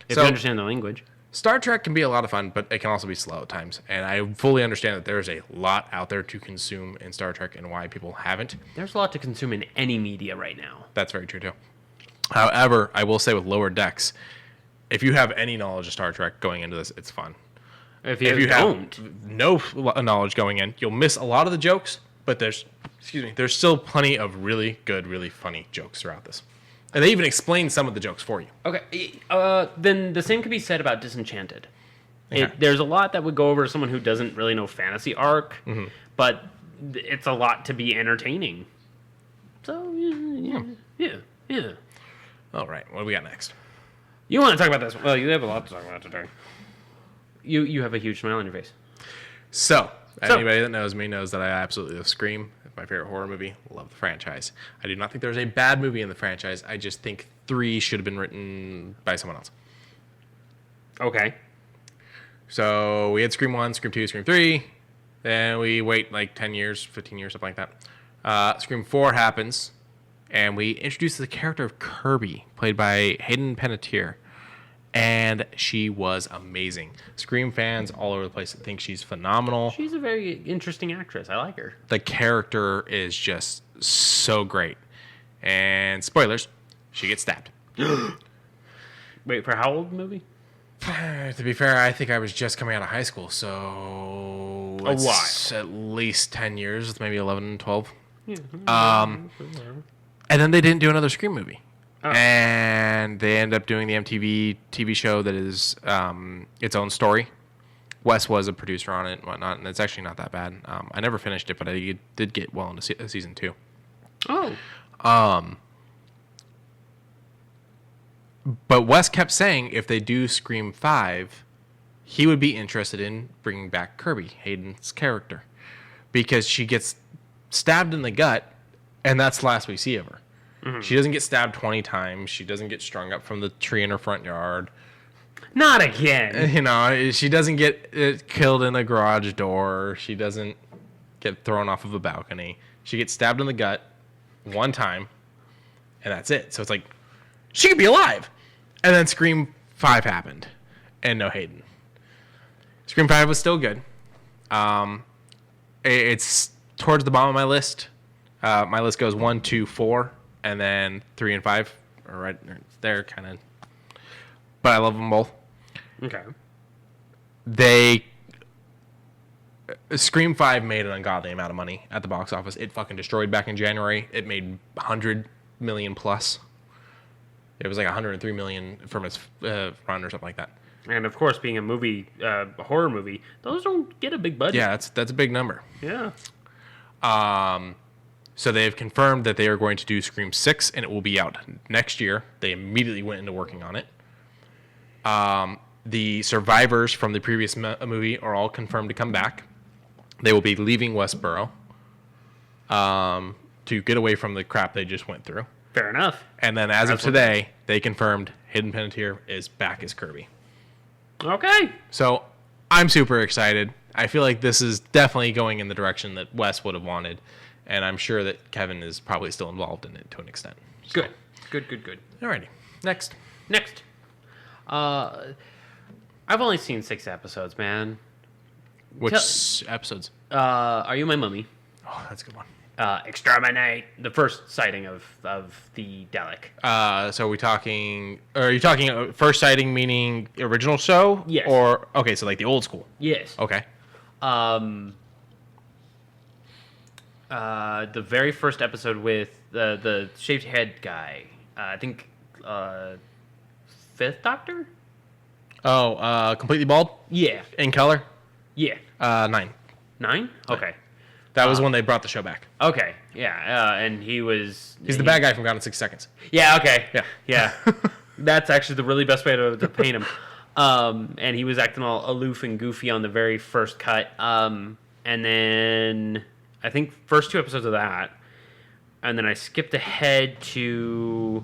if So- you understand the language. Star Trek can be a lot of fun, but it can also be slow at times. And I fully understand that there's a lot out there to consume in Star Trek and why people haven't. There's a lot to consume in any media right now. That's very true, too. However, I will say with Lower Decks, if you have any knowledge of Star Trek going into this, it's fun. If you have no knowledge going in, you'll miss a lot of the jokes, but there's still plenty of really good, really funny jokes throughout this. And they even explain some of the jokes for you. Okay, then the same could be said about Disenchanted. Okay. There's a lot that would go over to someone who doesn't really know fantasy arc, but it's a lot to be entertaining. So, yeah. All right, what do we got next? You want to talk about this? Well, you have a lot to talk about today. You have a huge smile on your face. So, anybody that knows me knows that I absolutely love Scream. It's my favorite horror movie. Love the franchise. I do not think there's a bad movie in the franchise. I just think 3 should have been written by someone else. Okay. So, we had Scream 1, Scream 2, Scream 3. Then we wait like 10 years, 15 years, something like that. Scream 4 happens. And we introduce the character of Kirby, played by Hayden Panettiere. And she was amazing. Scream fans all over the place think she's phenomenal. She's a very interesting actress. I like her. The character is just so great. And spoilers, she gets stabbed. Wait, for how old movie? To be fair, I think I was just coming out of high school, so A it's at least 10 years, maybe 11, 12. Yeah. And then they didn't do another Scream movie. Oh. And they end up doing the MTV TV show that is its own story. Wes was a producer on it and whatnot, and it's actually not that bad. I never finished it, but I did get well into season 2. Oh. But Wes kept saying if they do Scream 5, he would be interested in bringing back Kirby, Hayden's character. Because she gets stabbed in the gut, and that's the last we see of her. Mm-hmm. She doesn't get stabbed 20 times. She doesn't get strung up from the tree in her front yard. Not again. You know, she doesn't get killed in a garage door. She doesn't get thrown off of a balcony. She gets stabbed in the gut one time, and that's it. So it's like, she could be alive. And then Scream 5 happened, and no Hayden. Scream 5 was still good. It's towards the bottom of my list. My list goes 1, 2, 4. And then 3 and 5 are right there, kind of. But I love them both. Okay. Scream 5 made an ungodly amount of money at the box office. It fucking destroyed back in January. It made $100 million plus. It was like $103 million from its run or something like that. And of course, being a movie, a horror movie, those don't get a big budget. Yeah, that's a big number. Yeah. So they've confirmed that they are going to do Scream 6, and it will be out next year. They immediately went into working on it. The survivors from the previous movie are all confirmed to come back. They will be leaving Westboro to get away from the crap they just went through. Fair enough. And then as of today, they confirmed Hayden Panettiere is back as Kirby. Okay. So I'm super excited. I feel like this is definitely going in the direction that Wes would have wanted. And I'm sure that Kevin is probably still involved in it to an extent. So. Good. Alrighty. Next. I've only seen 6 episodes, man. Which episodes? Are You My Mummy? Oh, that's a good one. Exterminate. The first sighting of the Dalek. So are you talking first sighting meaning original show? Yes. Or, okay, so like the old school? Yes. Okay. The very first episode with the shaved head guy. I think 5th Doctor? Oh, completely bald? Yeah. In color? Yeah. 9. 9? Okay. That was when they brought the show back. Okay, yeah, and he's the bad guy from Gone in 6 Seconds. Yeah, okay, Yeah. That's actually the really best way to paint him. And he was acting all aloof and goofy on the very first cut. And then I think first 2 episodes of that, and then I skipped ahead to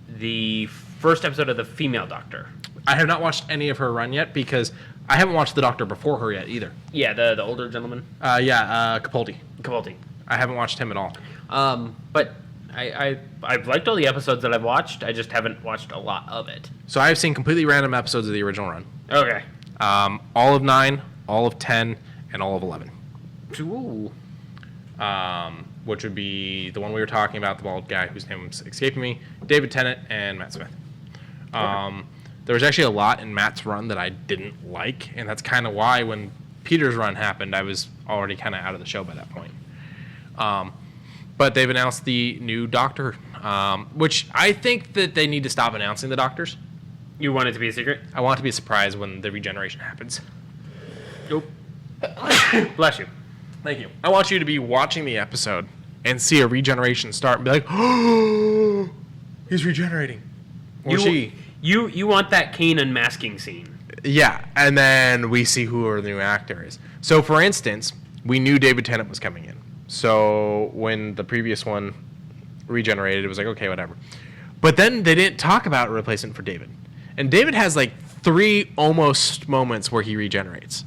the first episode of the female Doctor. I have not watched any of her run yet because I haven't watched the Doctor before her yet either. Yeah, the older gentleman. Capaldi. I haven't watched him at all. But I've liked all the episodes that I've watched. I just haven't watched a lot of it. So I've seen completely random episodes of the original run. Okay. All of 9, all of 10, and all of 11. Ooh. Which would be the one we were talking about, the bald guy whose name was escaping me, David Tennant, and Matt Smith. There was actually a lot in Matt's run that I didn't like, and that's kind of why when Peter's run happened, I was already kind of out of the show by that point. But they've announced the new Doctor, which I think that they need to stop announcing the Doctors. You want it to be a secret? I want it to be a surprise when the regeneration happens. Nope. Bless you. Thank you. I want you to be watching the episode and see a regeneration start and be like, oh, he's regenerating. Or she. You want that Kane unmasking scene. Yeah, and then we see who our new actor is. So, for instance, we knew David Tennant was coming in. So, when the previous one regenerated, it was like, okay, whatever. But then they didn't talk about a replacement for David. And David has like 3 almost moments where he regenerates.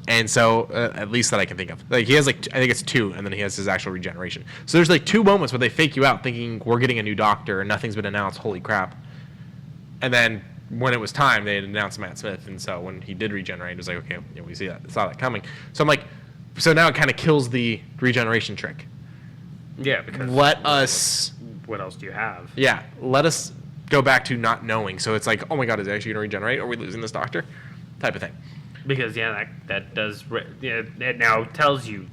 And so, at least that I can think of. Like, he has like, I think it's 2, and then he has his actual regeneration. So there's like 2 moments where they fake you out thinking we're getting a new Doctor and nothing's been announced, holy crap. And then when it was time, they had announced Matt Smith, and so when he did regenerate, it was like, okay, yeah, we saw that coming. So I'm like, so now it kind of kills the regeneration trick. Yeah, because let us. What else do you have? Yeah, let us go back to not knowing. So it's like, oh my God, is it actually going to regenerate? Are we losing this Doctor? Type of thing. Because that does. It now tells you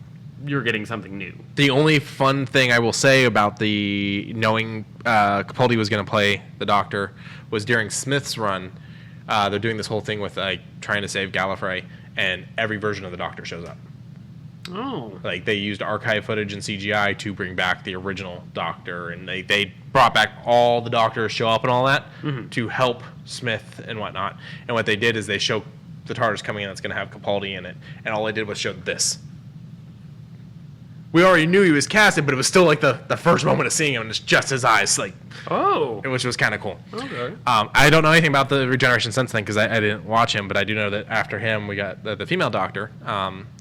you're getting something new. The only fun thing I will say about the knowing Capaldi was going to play the Doctor was during Smith's run. They're doing this whole thing with like trying to save Gallifrey, and every version of the Doctor shows up. Oh. Like they used archive footage and CGI to bring back the original Doctor, and they brought back all the Doctors show up and all that to help Smith and whatnot. And what they did is they show the TARDIS coming in that's going to have Capaldi in it, and all they did was show this. We already knew he was casted, but it was still like the first moment of seeing him, and it's just his eyes, like, which was kind of cool. Okay. I don't know anything about the regeneration since then because I didn't watch him, but I do know that after him we got the female Doctor,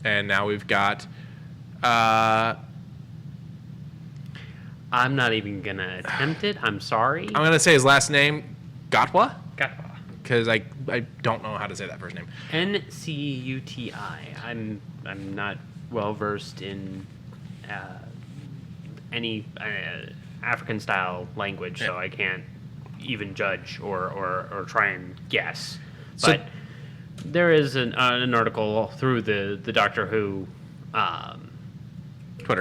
and now we've got. I'm not even gonna attempt it. I'm sorry. I'm gonna say his last name, Gatwa. Gatwa. Because I don't know how to say that first name. Ncuti. I'm not well versed in any African style language, so I can't even judge or try and guess. But there is an article through the Doctor Who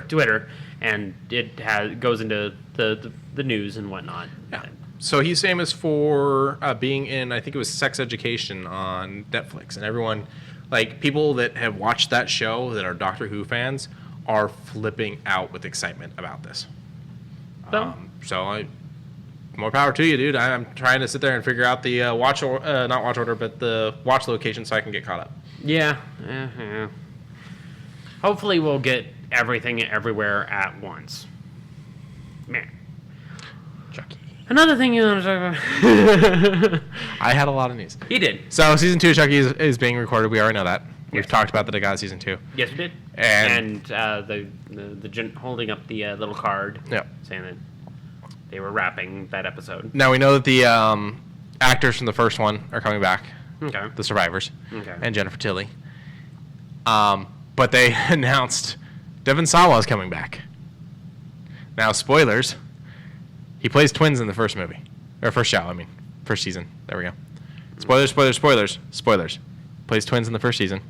Twitter, and it goes into the news and whatnot. Yeah. So he's famous for being in, I think it was Sex Education on Netflix. And everyone, like people that have watched that show that are Doctor Who fans are flipping out with excitement about this. More power to you, dude. I'm trying to sit there and figure out the not watch order, but the watch location so I can get caught up. Yeah. Hopefully we'll get everything everywhere at once. Man. Chucky. Another thing you want to talk about? I had a lot of news. He did. So season 2 of Chucky is being recorded. We already know that. We've talked about that it got season 2. Yes, we did. And the holding up the little card, saying that they were wrapping that episode. Now we know that the actors from the first one are coming back. Okay. The survivors. Okay. And Jennifer Tilly. But they announced Devon Sawa is coming back. Now, spoilers. He plays twins in the first movie. Or first show, I mean. First season. There we go. Spoilers. Plays twins in the first season.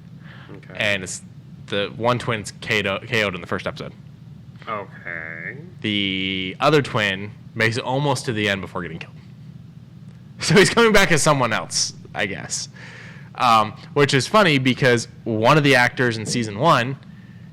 Okay. And it's the one twin's KO'd in the first episode. Okay. The other twin makes it almost to the end before getting killed. So he's coming back as someone else, I guess. Which is funny because one of the actors in season 1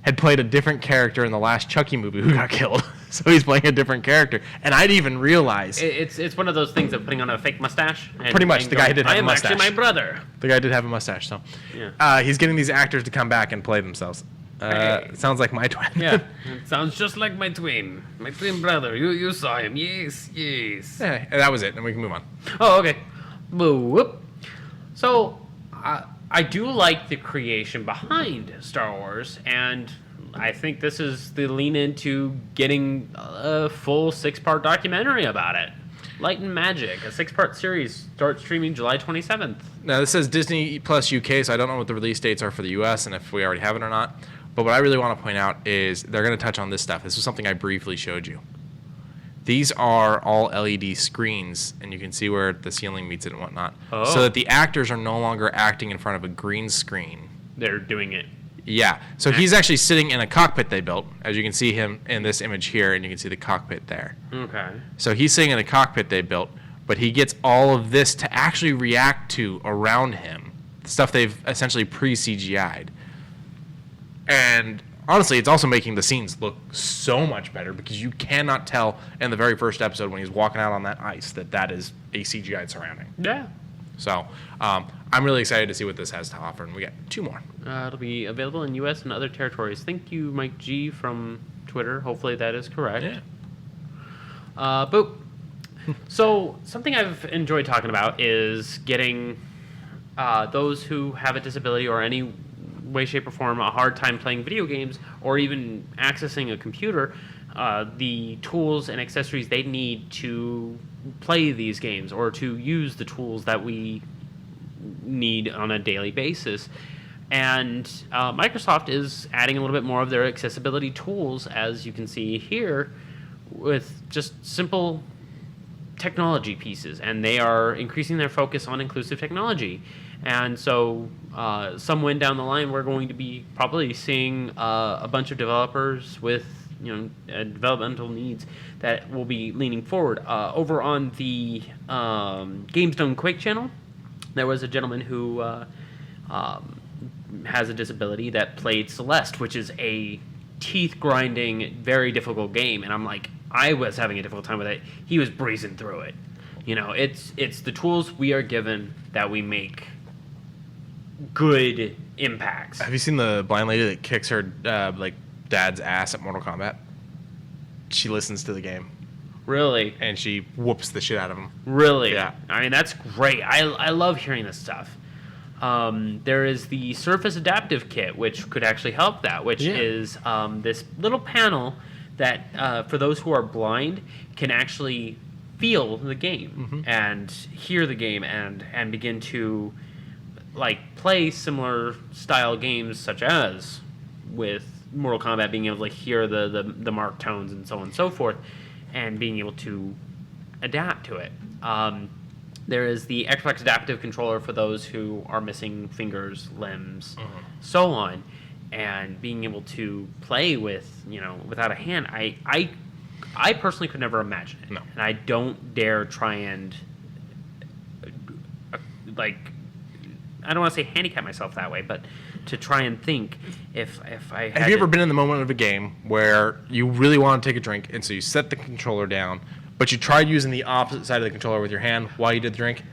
had played a different character in the last Chucky movie who got killed. So he's playing a different character. And I didn't even realize. It's one of those things of putting on a fake mustache. Pretty much. The guy did have a mustache. I am actually my brother. The guy did have a mustache. So yeah. He's getting these actors to come back and play themselves. Sounds like my twin. Yeah, it sounds just like my twin brother. You saw him, yes. Yeah, that was it, and we can move on. Oh, okay. Whoop. So, I do like the creation behind Star Wars, and I think this is the lean into getting a full 6-part documentary about it. Light and Magic, a 6-part series, starts streaming July 27th. Now, this says Disney Plus UK, so I don't know what the release dates are for the US and if we already have it or not. But what I really want to point out is they're going to touch on this stuff. This was something I briefly showed you. These are all LED screens, and you can see where the ceiling meets it and whatnot. Oh. So that the actors are no longer acting in front of a green screen. They're doing it. Yeah. So he's actually sitting in a cockpit they built, as you can see him in this image here, and you can see the cockpit there. Okay. So he's sitting in a cockpit they built, but he gets all of this to actually react to around him, stuff they've essentially pre-CGI'd. And honestly, it's also making the scenes look so much better because you cannot tell in the very first episode when he's walking out on that ice that is a CGI'd surrounding. Yeah. So I'm really excited to see what this has to offer, and we got 2 more. It'll be available in U.S. and other territories. Thank you, Mike G. from Twitter. Hopefully that is correct. Yeah. Boop. So something I've enjoyed talking about is getting those who have a disability or any way, shape, or form a hard time playing video games or even accessing a computer, the tools and accessories they need to play these games or to use the tools that we need on a daily basis. And Microsoft is adding a little bit more of their accessibility tools, as you can see here, with just simple technology pieces, and they are increasing their focus on inclusive technology. And so somewhere down the line, we're going to be probably seeing a bunch of developers with developmental needs that will be leaning forward. Over on the Games Done Quick channel, there was a gentleman who has a disability that played Celeste, which is a teeth-grinding, very difficult game. And I'm like, I was having a difficult time with it. He was breezing through it. It's the tools we are given that we make good impacts. Have you seen the blind lady that kicks her dad's ass at Mortal Kombat? She listens to the game. Really? And she whoops the shit out of him. Really? Yeah. I mean, that's great. I love hearing this stuff. There is the Surface Adaptive Kit, which could actually help that, which is this little panel that, for those who are blind, can actually feel the game and hear the game and begin to play similar style games, such as with Mortal Kombat, being able to hear the marked tones and so on and so forth, and being able to adapt to it. There is the Xbox Adaptive Controller for those who are missing fingers, limbs, so on, and being able to play with, without a hand. I personally could never imagine it. No. And I don't dare try and, I don't want to say handicap myself that way, but to try and think if I had... Have you ever been in the moment of a game where you really want to take a drink, and so you set the controller down, but you tried using the opposite side of the controller with your hand while you did the drink?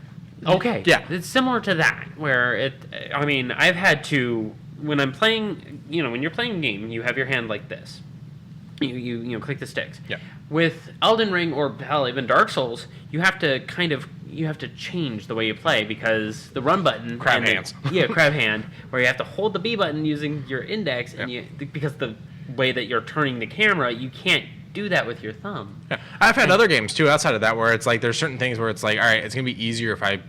Okay. Yeah. It's similar to that, where I've had to, when I'm playing, when you're playing a game, you have your hand like this. You click the sticks. Yeah. With Elden Ring or hell, even Dark Souls, you have to change the way you play, because the run button, crab hands. Crab hand, where you have to hold the B button using your index, and because the way that you're turning the camera, you can't do that with your thumb. Yeah. I've had other games too outside of that where it's there's certain things where it's all right, it's gonna be easier if I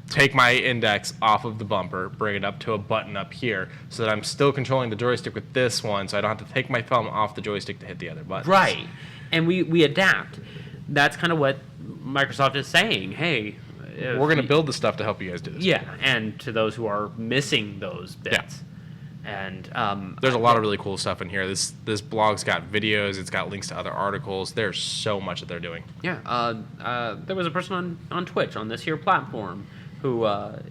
take my index off of the bumper, bring it up to a button up here, so that I'm still controlling the joystick with this one, so I don't have to take my thumb off the joystick to hit the other buttons. Right. And we adapt. That's kind of what Microsoft is saying. Hey, we're going to build the stuff to help you guys do this. Yeah, and to those who are missing those bits. Yeah. And there's a lot of really cool stuff in here. This blog's got videos. It's got links to other articles. There's so much that they're doing. Yeah. There was a person on Twitch on this here platform who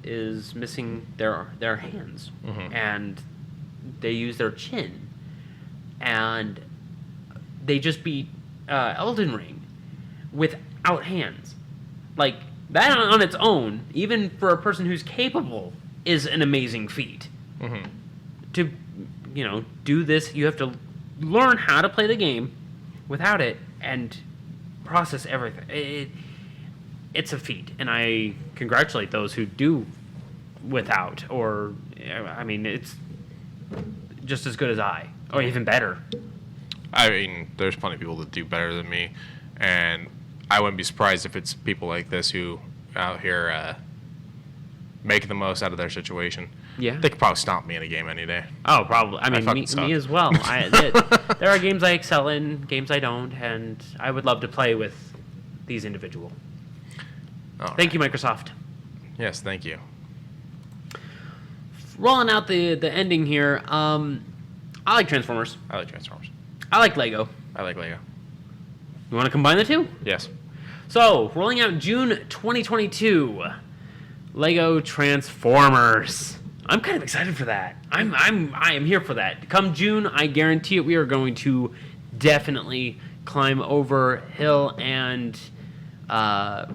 is missing their hands, and they use their chin, and they just beat Elden Ring without hands. Like, that on its own, even for a person who's capable, is an amazing feat. To, do this, you have to learn how to play the game without it and process everything. It's a feat, and I congratulate those who do without, or, I mean, it's just as good as I, or even better. I mean, there's plenty of people that do better than me, and I wouldn't be surprised if it's people like this who out here make the most out of their situation. Yeah. They could probably stomp me in a game any day. Oh, probably. I mean, fucking me as well. There are games I excel in, games I don't, and I would love to play with these individuals. Thank you, Microsoft. Yes, thank you. Rolling out the ending here. I like Transformers. I like Transformers. I like Lego. I like Lego. You want to combine the two? Yes. So, rolling out June 2022, Lego Transformers. I'm kind of excited for that. I am here for that. Come June, I guarantee it, we are going to definitely climb over hill and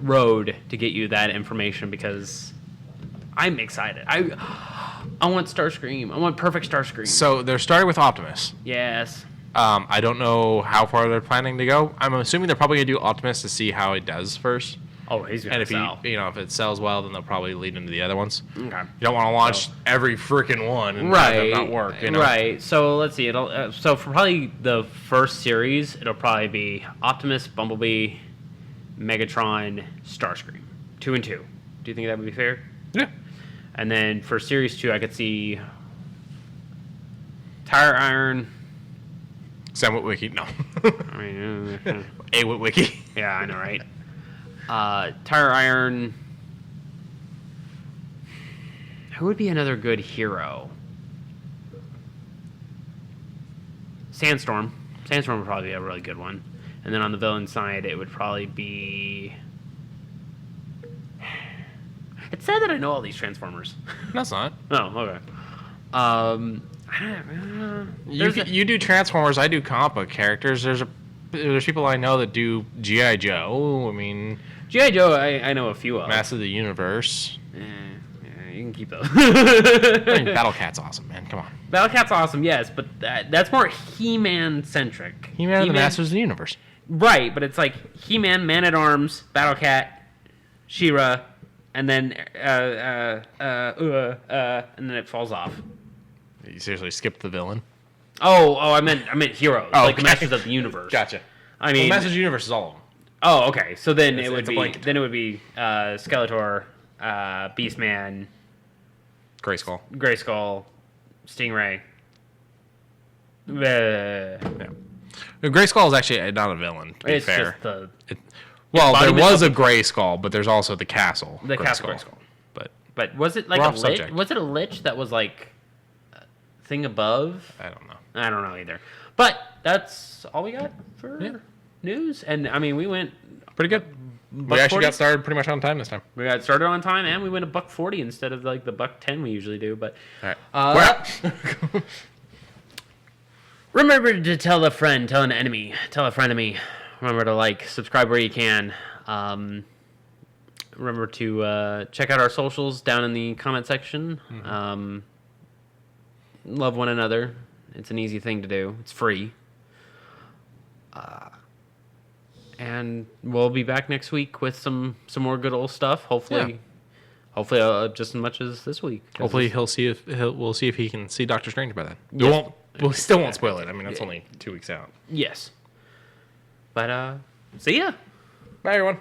road to get you that information, because I'm excited. I want Starscream. I want perfect Starscream. So they're starting with Optimus. Yes. I don't know how far they're planning to go. I'm assuming they're probably gonna do Optimus to see how it does first. Oh, he's gonna And if sell. if it sells well, then they'll probably lead into the other ones. Okay. You don't want to launch every freaking one and have them not work. Right. So let's see. It'll so for probably the first series, it'll probably be Optimus, Bumblebee, Megatron, Starscream, 2 and 2. Do you think that would be fair? Yeah. And then for series 2, I could see Tire Iron. Sam Witwicky, no. I mean, A Witwicky. yeah, I know, right? Tire Iron. Who would be another good hero? Sandstorm. Sandstorm would probably be a really good one. And then on the villain side, it would probably be... It's sad that I know all these Transformers. That's not. Oh, okay. You do Transformers, I do comic book characters. There's people I know that do G.I. Joe. I mean... G.I. Joe, I know a few of. Master of the Universe. Yeah, you can keep those. I mean, Battle Cat's awesome, man. Come on. Battle Cat's awesome, yes, but that's more He-Man centric. He-Man and the Masters of the Universe. Right, but it's like He-Man, Man-at-Arms, Battle Cat, She-Ra, and then and then it falls off. You seriously skipped the villain? Oh, I meant heroes, Oh, like okay. the Masters of the Universe. Gotcha. I mean, Masters of the Universe is all of them. Oh, okay. So then It's it would a be blanket. Skeletor, Beastman, Grayskull. Grayskull, Stingray. Yeah. Grayskull is actually not a villain, to be It's fair. just the Well, there embodiment was of a Grayskull, but there's also the castle. Castle Grayskull. Grayskull. But But was it like We're a off lich? subject. Was it a lich that was like a thing above? I don't know. I don't know either. But that's all we got for news. And I mean, we went Pretty good. We actually got started pretty much on time this time. We got started on time, and we went $1.40 instead of like the $1.10 we usually do. But All right. remember to tell a friend, tell an enemy, tell a frenemy. Remember to like, subscribe where you can. Remember to check out our socials down in the comment section. Mm-hmm. Love one another. It's an easy thing to do. It's free. And we'll be back next week with some more good old stuff. Hopefully, just as much as this week. Hopefully we'll see if he can see Doctor Strange by then. We still won't spoil it. I mean, it's only 2 weeks out. Yes. But see ya. Bye, everyone.